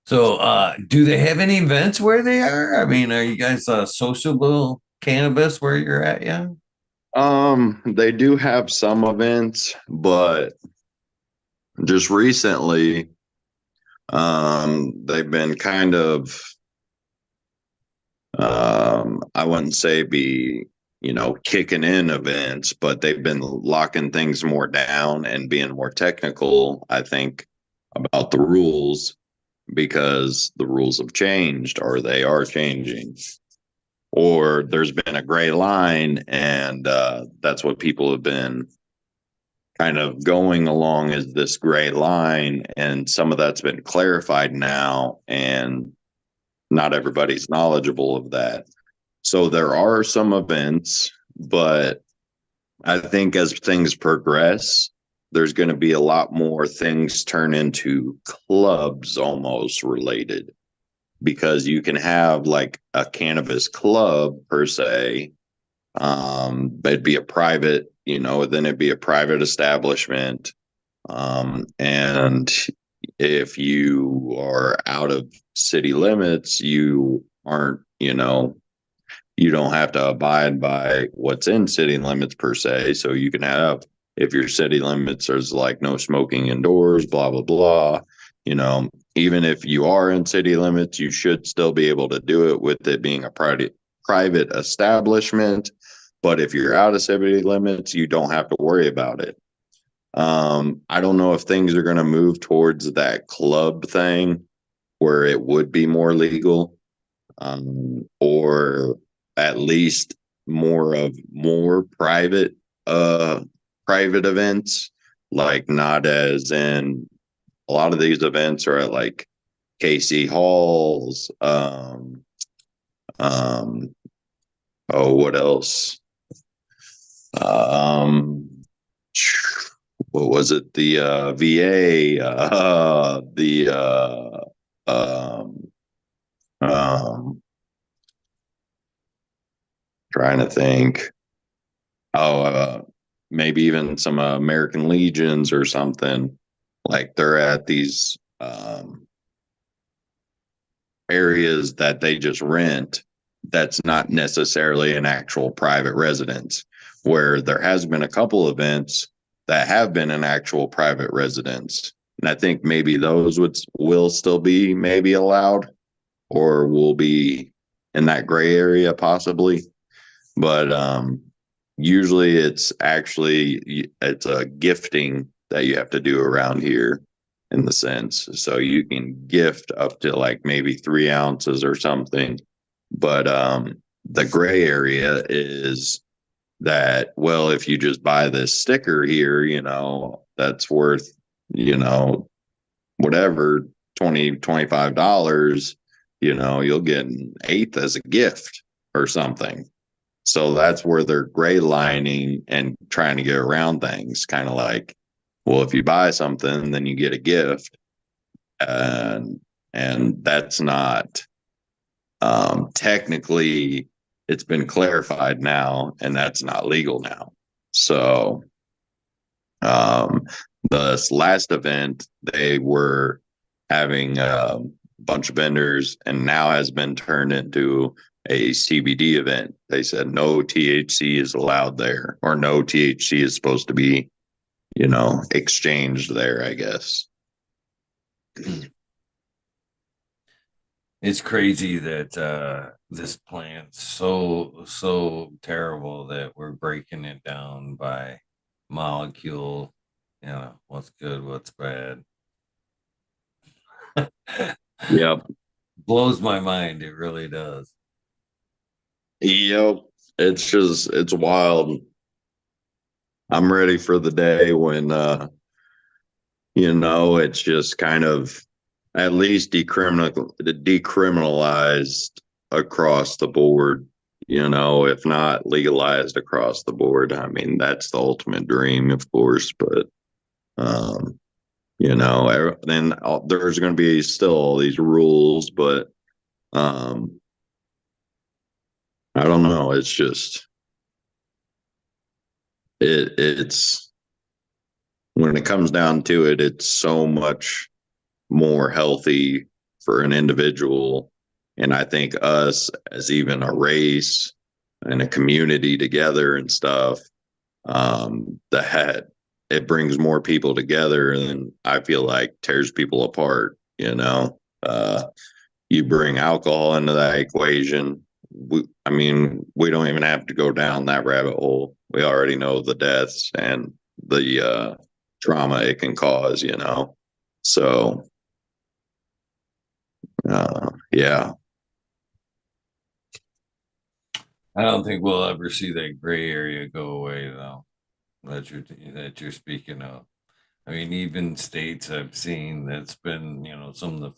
So, do they have any events where they are? I mean, are you guys sociable cannabis where you're at? Yeah. They do have some events, but just recently, they've been kind of, I wouldn't say kicking in events, but they've been locking things more down and being more technical, I think, about the rules. because the rules have changed or they are changing, or there's been a gray line, and that's what people have been kind of going along, is this gray line, and some of that's been clarified now, and not everybody's knowledgeable of that. So there are some events, but I think as things progress, there's going to be a lot more things turn into clubs almost related, because you can have like a cannabis club per se. It'd be a private, then it'd be a private establishment. And if you are out of city limits, you aren't, you don't have to abide by what's in city limits per se. So you can have, if your city limits is like no smoking indoors, blah, blah, blah, even if you are in city limits, you should still be able to do it with it being a private establishment. But if you're out of city limits, you don't have to worry about it. I don't know if things are going to move towards that club thing where it would be more legal, or at least more private events, like not as in a lot of these events are at like KC Halls. Oh, what else? Um, what was it? The VA, the um, trying to think. Oh, maybe even some American Legions or something. Like they're at these areas that they just rent. That's not necessarily an actual private residence. Where there has been a couple events that have been an actual private residence, and I think maybe those will still be maybe allowed, or will be in that gray area possibly. But usually it's a gifting that you have to do around here, in the sense, so you can gift up to like maybe 3 ounces or something. But the gray area is that, well, if you just buy this sticker here, that's worth, whatever, $25, you'll get an eighth as a gift or something. So that's where they're gray lining and trying to get around things, kind of like, well, if you buy something, then you get a gift. And that's not, technically, it's been clarified now, and that's not legal now. So um, this last event, they were having a bunch of vendors, and now has been turned into a CBD event. They said no THC is allowed there, or no THC is supposed to be, exchanged there, I guess. It's crazy that this plant's so terrible that we're breaking it down by molecule. What's good, what's bad. Yep. Blows my mind. It really does. Yep. It's wild. I'm ready for the day when, it's just kind of at least decriminalized across the board, if not legalized across the board. I mean, that's the ultimate dream, of course, but, then there's going to be still all these rules, but, I don't know. It's just, it's, when it comes down to it, it's so much more healthy for an individual. And I think us as even a race and a community together and stuff, that it brings more people together, and I feel like tears people apart. You bring alcohol into that equation. I mean, we don't even have to go down that rabbit hole. We already know the deaths and the trauma it can cause. So Yeah, I don't think we'll ever see that gray area go away, though. That you're speaking of. I mean, even states I've seen that's been, some of the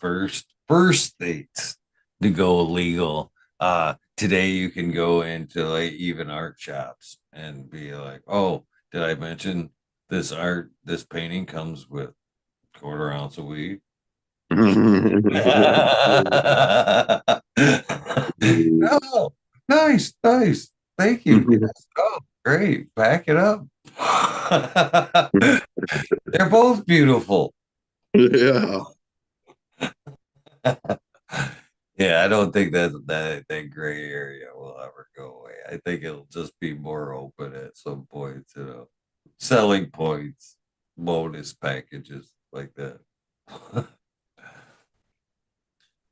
first states to go illegal. Today you can go into like even art shops and be like, "Oh, did I mention this painting comes with quarter ounce of weed?" Oh, nice, nice. Thank you. Yes. Oh, great. Back it up. They're both beautiful. yeah, Yeah, I don't think that gray area will ever go away. I think it'll just be more open at some point, selling points, bonus packages like that.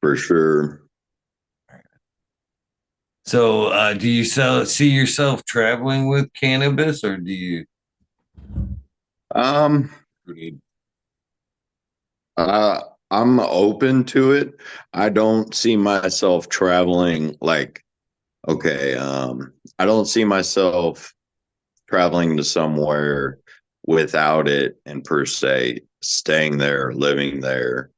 for sure. So, do you see yourself traveling with cannabis, or do you? Um, uh, I'm open to it. I don't see myself traveling like, okay, I don't see myself traveling to somewhere without it and per se staying there, living there.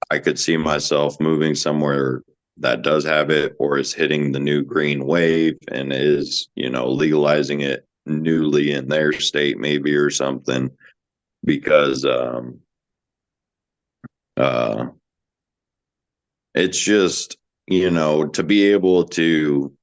I could see myself moving somewhere that does have it or is hitting the new green wave and is, legalizing it newly in their state, maybe, or something, because uh, it's just, to be able to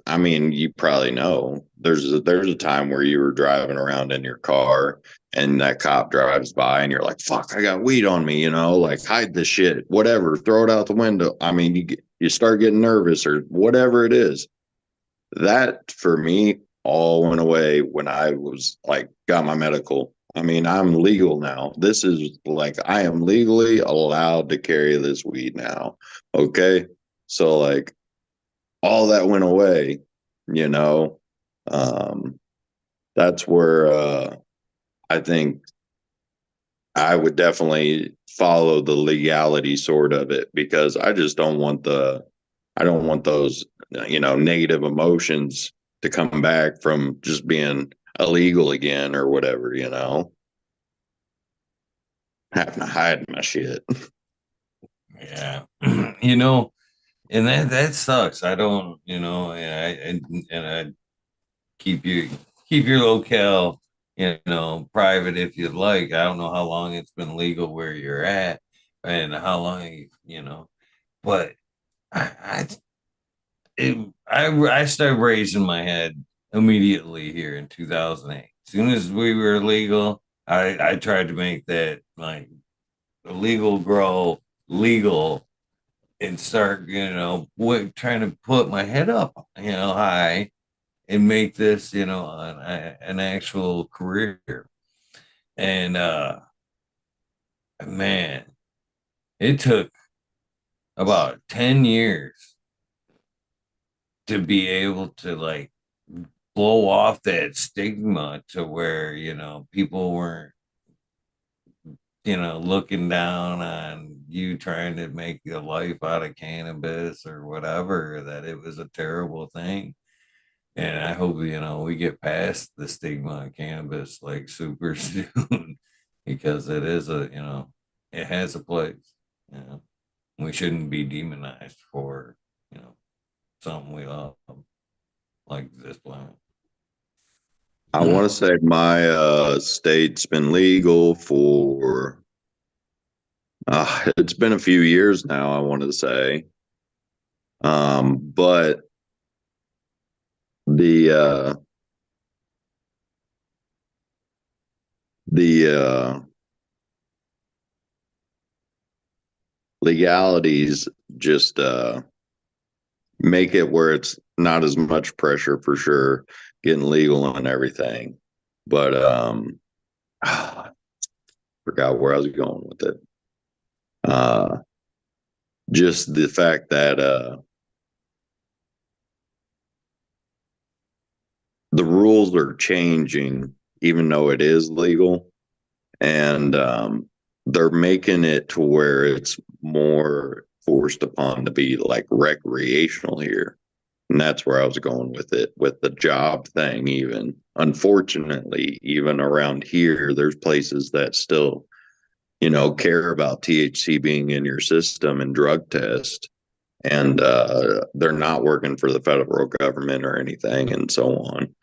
I mean, you probably know there's a time where you were driving around in your car and that cop drives by and you're like, fuck, I got weed on me, like hide this shit, whatever, throw it out the window. I mean, you start getting nervous or whatever it is. That for me all went away when I was like, got my medical. I mean, I'm legal now. This is like, I am legally allowed to carry this weed now. Okay. So, like, all that went away, you know. Um, that's where I think I would definitely follow the legality sort of it because I just don't want I don't want those, negative emotions to come back from just being illegal again or whatever. Having to hide my shit. Yeah, you know, and that sucks. I don't, and I keep you keep your locale, private if you'd like. I don't know how long it's been legal where you're at, and how long, but I I started raising my head immediately here in 2008. As soon as we were legal, I tried to make that like illegal grow legal and start, trying to put my head up, high and make this, an actual career. And man, it took about 10 years to be able to like blow off that stigma to where, people weren't, looking down on you trying to make a life out of cannabis or whatever, that it was a terrible thing. And I hope, we get past the stigma of cannabis like super soon because it is it has a place. You know, we shouldn't be demonized for, something we love like this plant. I want to say my state's been legal for it's been a few years now, I wanted to say. But the the legalities just make it where it's not as much pressure for sure getting legal and everything. But forgot where I was going with it. Uh just the fact that the rules are changing even though it is legal and they're making it to where it's more forced upon to be like recreational here. And that's where I was going with it, with the job thing. Even unfortunately, even around here, there's places that still, care about THC being in your system and drug test. And they're not working for the federal government or anything, and so on.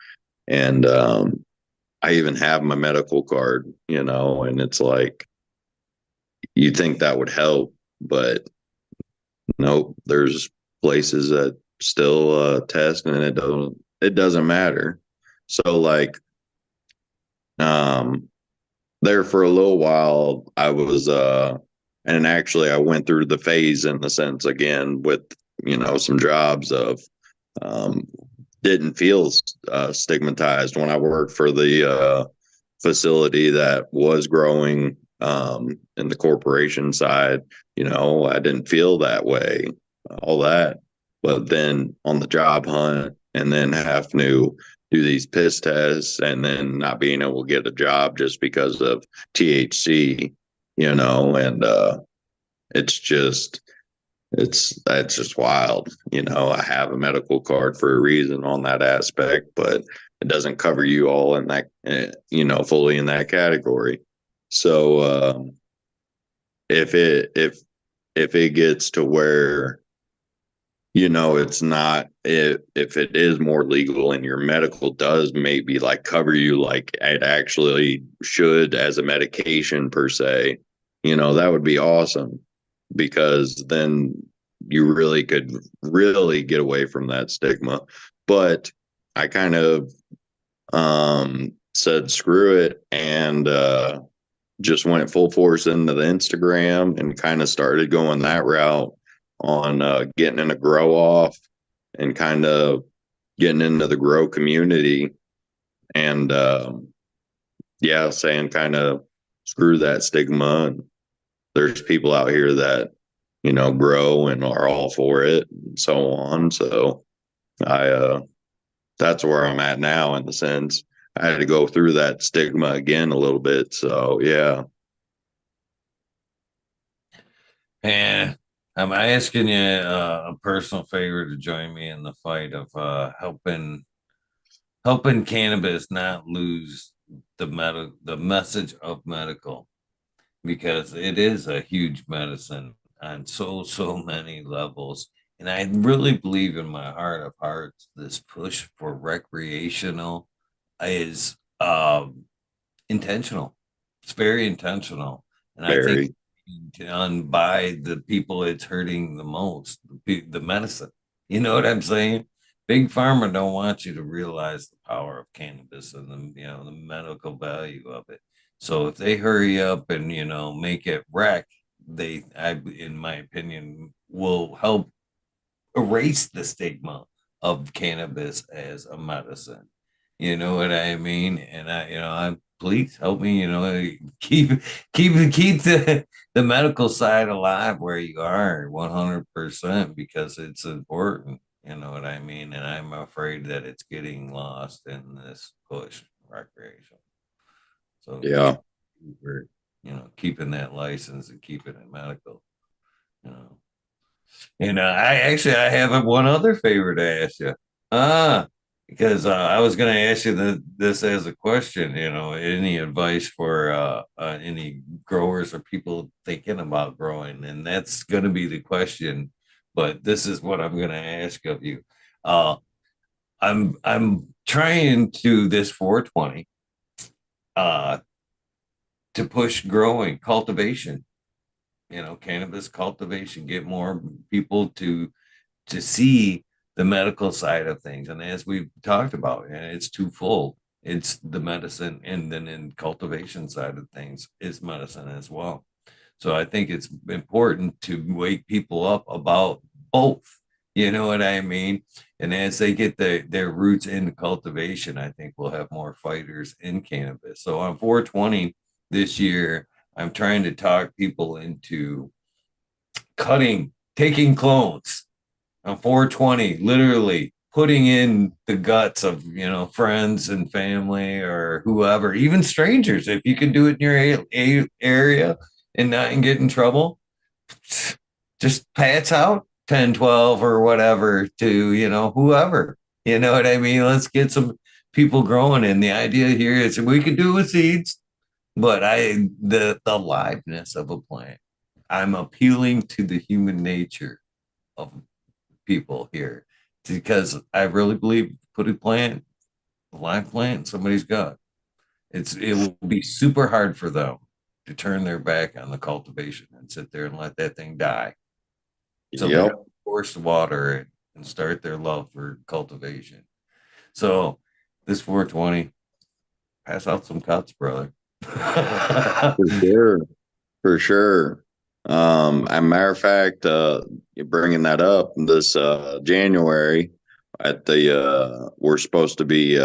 And I even have my medical card, and it's like, you think that would help, but nope, there's places that still test, and it doesn't matter. So like, um there for a little while I was and actually I went through the phase in the sense again with some jobs of um didn't feel stigmatized when I worked for the facility that was growing in the corporation side. I didn't feel that way, all that. But then on the job hunt, and then have to do these piss tests, and then not being able to get a job just because of THC, and it's just that's just wild. I have a medical card for a reason on that aspect, but it doesn't cover you all in that, fully in that category. So if it gets to where it's not, if it is more legal and your medical does maybe like cover you like it actually should as a medication per se, that would be awesome, because then you really could really get away from that stigma. But I kind of said screw it, and just went full force into the Instagram and kind of started going that route on getting in a grow off and kind of getting into the grow community. And yeah, saying kind of screw that stigma. And there's people out here that, grow and are all for it and so on. So I, that's where I'm at now, in the sense I had to go through that stigma again a little bit. So yeah. And I'm asking you a personal favor to join me in the fight of helping cannabis not lose the message of medical, because it is a huge medicine on so many levels. And I really believe in my heart of hearts this push for recreational is intentional. It's very intentional. And I think Very. done by the people it's hurting the most, the medicine. You know what I'm saying? Big pharma don't want you to realize the power of cannabis and the medical value of it. So if they hurry up and make it wreck, in my opinion, will help erase the stigma of cannabis as a medicine. You know what I mean? And I please help me, keep keep the medical side alive where you are 100%, because it's important. You know what I mean? And I'm afraid that it's getting lost in this push recreation. So Yeah. for keeping that license and keeping it medical, you know. I have one other favor to ask you. Ah, because I was going to ask you this as a question. Any advice for any growers or people thinking about growing? And that's going to be the question. But this is what I'm going to ask of you. Uh, I'm trying to this 420 uh, to push growing cultivation. Cannabis cultivation, get more people to see the medical side of things. And as we've talked about, and it's twofold. It's the medicine, and then in cultivation side of things is medicine as well. So I think it's important to wake people up about both. You know what I mean? And as they get their roots in cultivation, I think we'll have more fighters in cannabis. So on 420 this year, I'm trying to talk people into taking clones on 420, literally putting in the guts of friends and family or whoever, even strangers. If you can do it in your area and not get in trouble, just pats out 10, 12, or whatever to, whoever. You know what I mean? Let's get some people growing. And the idea here is we could do it with seeds, but the aliveness of a plant. I'm appealing to the human nature of people here because I really believe put a live plant in somebody's gut. It will be super hard for them to turn their back on the cultivation and sit there and let that thing die. So they're Yep. forced to water it and start their love for cultivation. So this 420, pass out some cuts, brother. For sure. For sure. As a matter of fact, you're bringing that up this January at the we're supposed to be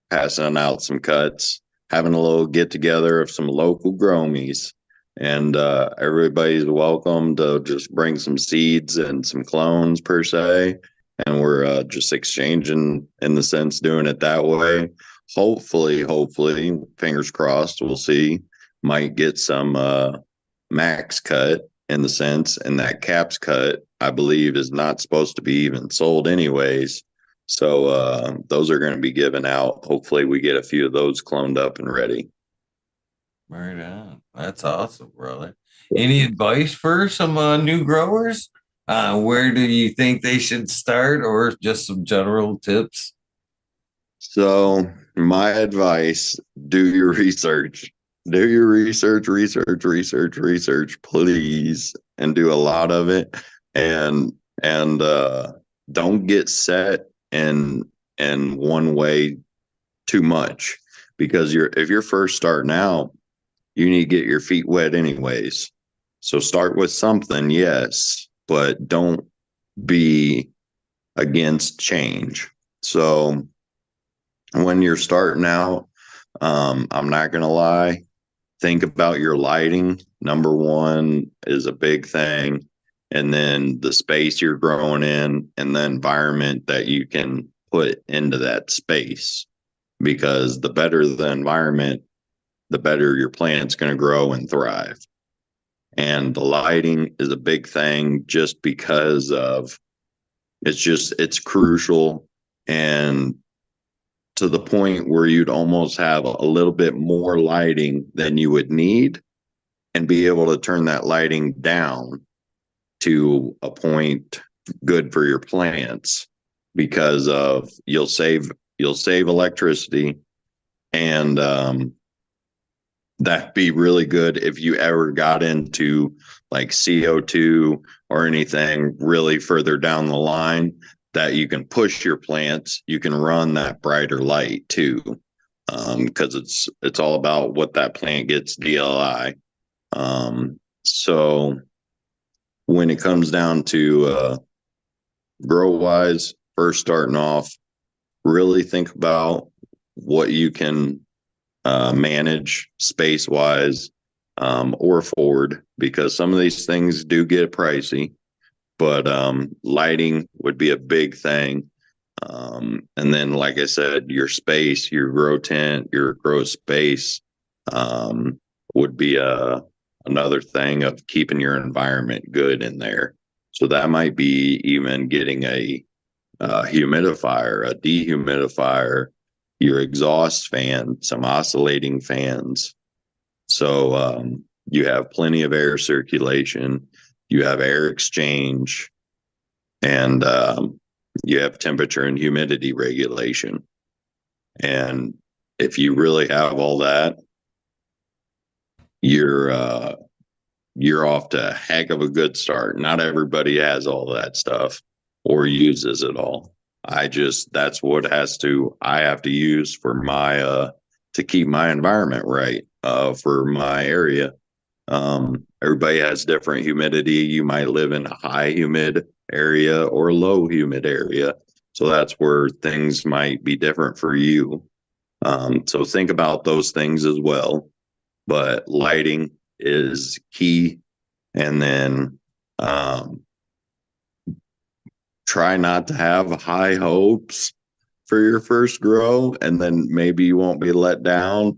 passing out some cuts, having a little get together of some local gromies, and everybody's welcome to just bring some seeds and some clones per se, and we're just exchanging in the sense doing it that way. Hopefully, fingers crossed, we'll see. Might get some max cut in the sense, and that caps cut, I believe, is not supposed to be even sold anyways. So those are going to be given out. Hopefully, we get a few of those cloned up and ready. Right on. That's awesome, brother. Any advice for some new growers? Where do you think they should start, or just some general tips? So, my advice, do your research. Do your research, please, and do a lot of it. And don't get set in one way too much, because if you're first starting out, you need to get your feet wet anyways. So start with something, yes, but don't be against change. So when you're starting out, I'm not going to lie, think about your lighting. Number one is a big thing. And then the space you're growing in and the environment that you can put into that space. Because the better the environment, the better your plant's going to grow and thrive. And the lighting is a big thing just because of it's crucial, and to the point where you'd almost have a little bit more lighting than you would need and be able to turn that lighting down to a point good for your plants, because of you'll save electricity, and that'd be really good if you ever got into like CO2 or anything really further down the line, that you can push your plants, you can run that brighter light too, because it's all about what that plant gets DLI. So when it comes down to grow wise, first starting off, really think about what you can manage space wise, or forward, because some of these things do get pricey, but lighting would be a big thing. And then, like I said, your space, your grow tent, your grow space would be another thing of keeping your environment good in there. So that might be even getting a humidifier, a dehumidifier, your exhaust fan, some oscillating fans. So you have plenty of air circulation, you have air exchange, and you have temperature and humidity regulation. And if you really have all that, you're off to a heck of a good start. Not everybody has all that stuff or uses it all. That's what I have to use for my to keep my environment right for my area. Everybody has different humidity. You might live in a high humid area or low humid area, so that's where things might be different for you. So think about those things as well. But lighting is key, and then try not to have high hopes for your first grow, and then maybe you won't be let down.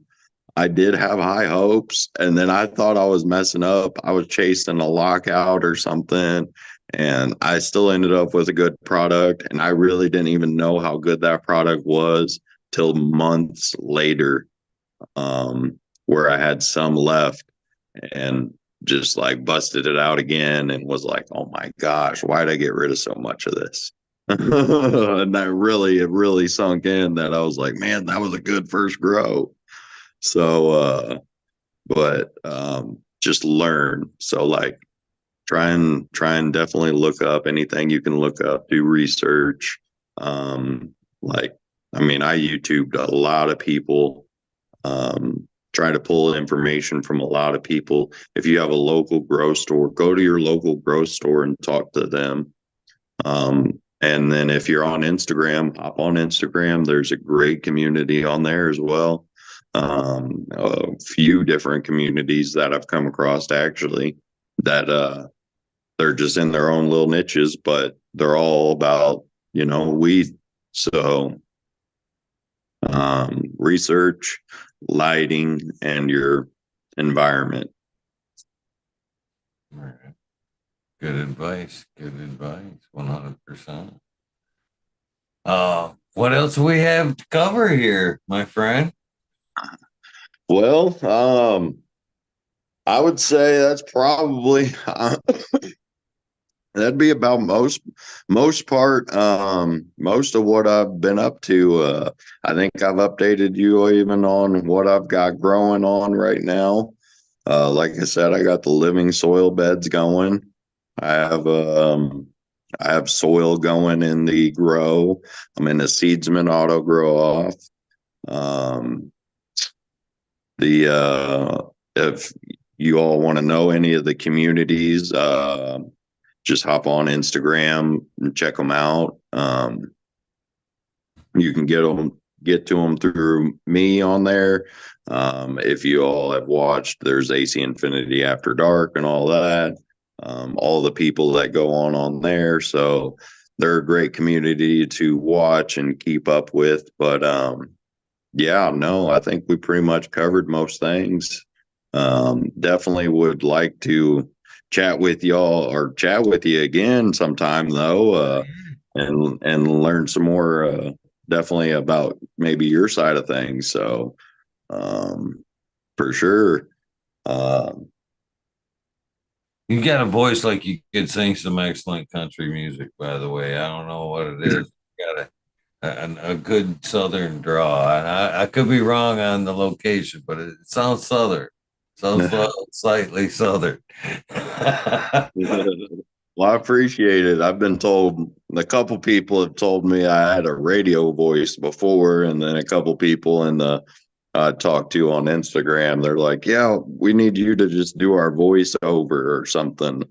I did have high hopes, and then I thought I was messing up. I was chasing a lockout or something, and I still ended up with a good product. And I really didn't even know how good that product was till months later, where I had some left and just like busted it out again and was like, oh my gosh, why did I get rid of so much of this? And it really sunk in that I was like, man, that was a good first grow. So, but just learn. So like try and definitely look up anything you can look up, do research. Like, I mean, I YouTubed a lot of people, try to pull information from a lot of people. If you have a local grow store, go to your local grow store and talk to them. And then if you're on Instagram, hop on Instagram. There's a great community on there as well. A few different communities that I've come across actually that they're just in their own little niches, but they're all about, weed. So research, lighting, and your environment. All right. Good advice. Good advice. 100%. What else do we have to cover here, my friend? Well, I would say that's probably that'd be about most part most of what I've been up to. I think I've updated you even on what I've got growing on right now. Like I said, I got the living soil beds going. I have I have soil going in the grow. I'm in the seedsman auto grow off. Um, the if you all want to know any of the communities, just hop on Instagram and check them out. You can get to them through me on there. If you all have watched, there's AC Infinity After Dark and all that. All the people that go on there, so they're a great community to watch and keep up with. But yeah, no, I think we pretty much covered most things. Definitely would like to chat with y'all or chat with you again sometime though, and learn some more definitely about maybe your side of things. So for sure. Um, You got a voice like you could sing some excellent country music, by the way. I don't know what it is. You got a good southern draw. And I could be wrong on the location, but it sounds southern. Sounds slightly southern. well, I appreciate it. I've been told a couple people have told me I had a radio voice before, and then a couple people in the I talked to on Instagram, they're like, "Yeah, we need you to just do our voice over or something."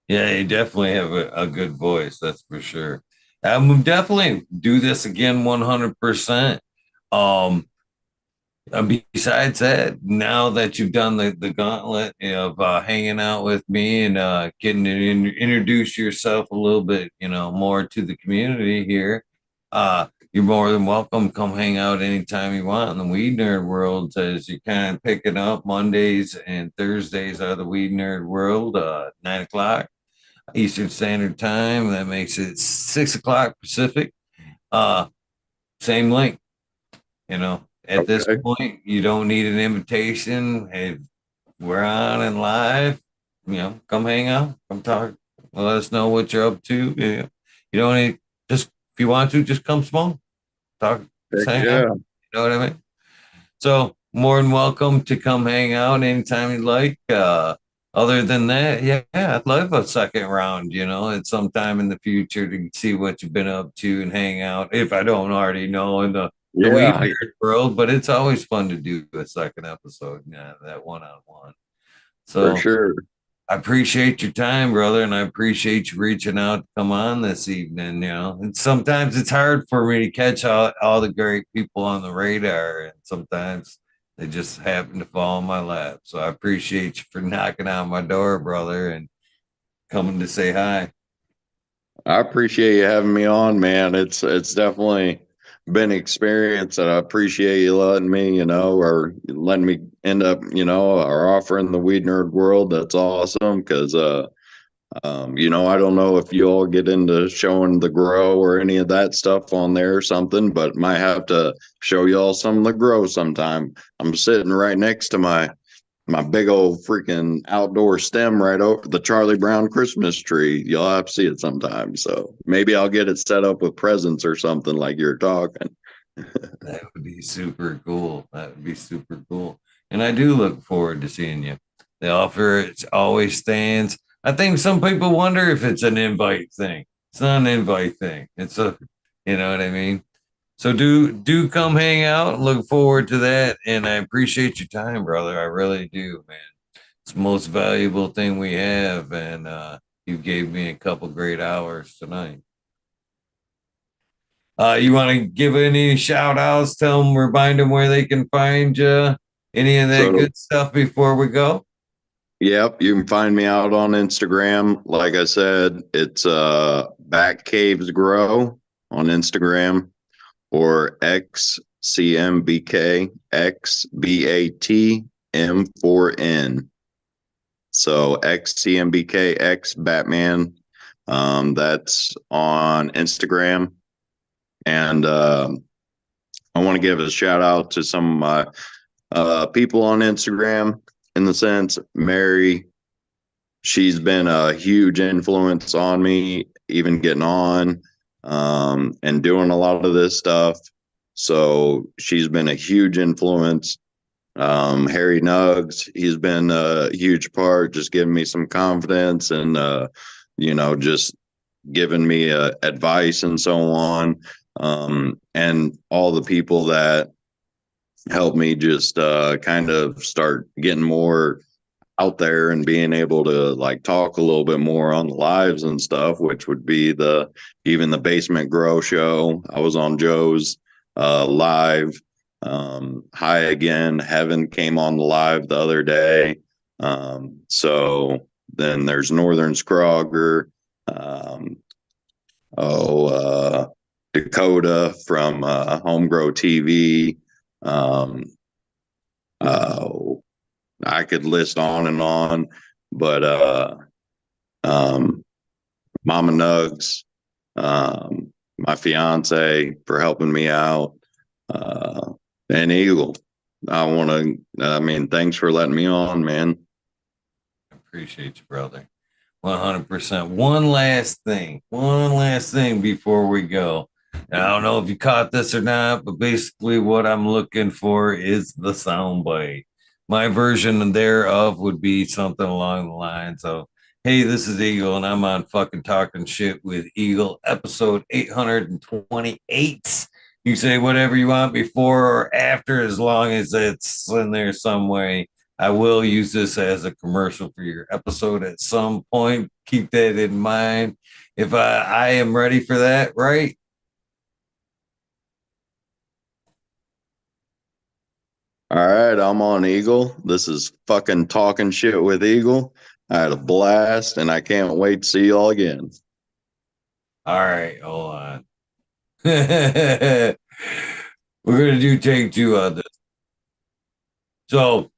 Yeah, you definitely have a good voice, that's for sure. I'm definitely do this again 100%. Um, Besides that, now that you've done the gauntlet of hanging out with me and getting to introduce yourself a little bit, more to the community here, you're more than welcome. Come hang out anytime you want in the Weed Nerd World. As you kind of pick it up, Mondays and Thursdays are the Weed Nerd World, 9 o'clock Eastern Standard Time. That makes it 6 o'clock Pacific. Uh, Same link. At this Okay. point, you don't need an invitation. Hey, we're on and live. Come hang out, come talk. Let us know what you're up to. You don't need just if you want to, just come small, talk, just Heck hang out. yeah, You know what I mean? So more than welcome to come hang out anytime you like. Other than that, yeah, I'd love a second round, at some time in the future to see what you've been up to and hang out if I don't already know in the weed yeah, nerd world. But it's always fun to do a second episode, that one on one. for So sure. I appreciate your time, brother, and I appreciate you reaching out to come on this evening. And sometimes it's hard for me to catch all the great people on the radar, and sometimes they just happen to fall in my lap. So I appreciate you for knocking on my door, brother, and coming to say hi. I appreciate you having me on, man. It's definitely been experienced, and I appreciate you letting me, or letting me end up, or offering the Weed Nerd World. That's awesome because, I don't know if you all get into showing the grow or any of that stuff on there or something, but might have to show you all some of the grow sometime. I'm sitting right next to my big old freaking outdoor stem right over the Charlie Brown Christmas tree. You'll have to see it sometime. So maybe I'll get it set up with presents or something like you're talking. That would be super cool. That would be super cool. And I do look forward to seeing you. The offer it always stands. I think some people wonder if it's an invite thing. It's not an invite thing. It's a, you know what I mean? So do come hang out. Look forward to that. And I appreciate your time, brother. I really do, man. It's the most valuable thing we have. And you gave me a couple great hours tonight. You want to give any shout outs? Tell them, remind them where they can find you, any of that So, good stuff before we go. yep, you can find me out on Instagram. Like I said, it's BatCavesGrow on Instagram or XCMBKXBATM4N. So XCMBKX Batman. That's on Instagram. And I want to give a shout out to some of my people on Instagram. In the sense, Mary, she's been a huge influence on me, even getting on and doing a lot of this stuff. So she's been a huge influence. Harry Nugs, he's been a huge part, just giving me some confidence and, just giving me advice and so on. And all the people that helped me just kind of start getting more out there and being able to like talk a little bit more on the lives and stuff, which would be even the Basement Grow show. I was on Joe's live. Hi Again, Heaven came on the live the other day. So then there's Northern Scrogger. Um, Dakota from Homegrow TV. Um, I could list on and on, but um, Mama Nugs, my fiance for helping me out, and Eagle. Thanks for letting me on, man. Appreciate you, brother. 100%. One last thing before we go. And I don't know if you caught this or not, but basically, what I'm looking for is the soundbite. My version thereof would be something along the lines of, "Hey, this is Eagle, and I'm on fucking talking shit with Eagle, episode 828. You say whatever you want before or after, as long as it's in there some way. I will use this as a commercial for your episode at some point. Keep that in mind. If I am ready for that, right?" All right, I'm on Eagle. This is fucking talking shit with Eagle. I had a blast, and I can't wait to see y'all again. All right, hold on. We're gonna do take two on this. So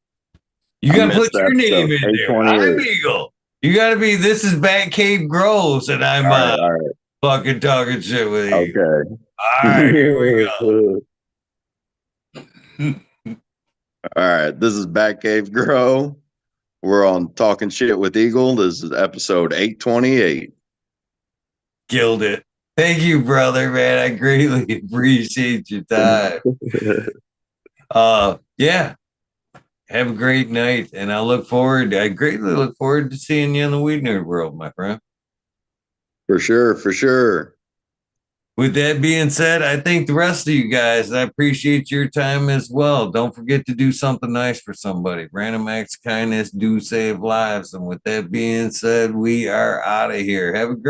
you I gotta put missed the your name episode in there. I'm 828. Eagle. You gotta be. This is BatCavesGrows, and I'm All right, all right, fucking talking shit with you. okay. All right, here we go. All right, this is Batcave Grow. We're on Talking Shit with Eagle. This is episode 828. Killed it. Thank you, brother, man. I greatly appreciate your time. Yeah. Have a great night. And I greatly look forward to seeing you in the Weed Nerd World, my friend. For sure, for sure. With that being said, I thank the rest of you guys. I appreciate your time as well. Don't forget to do something nice for somebody. Random acts of kindness do save lives. And with that being said, we are out of here. Have a great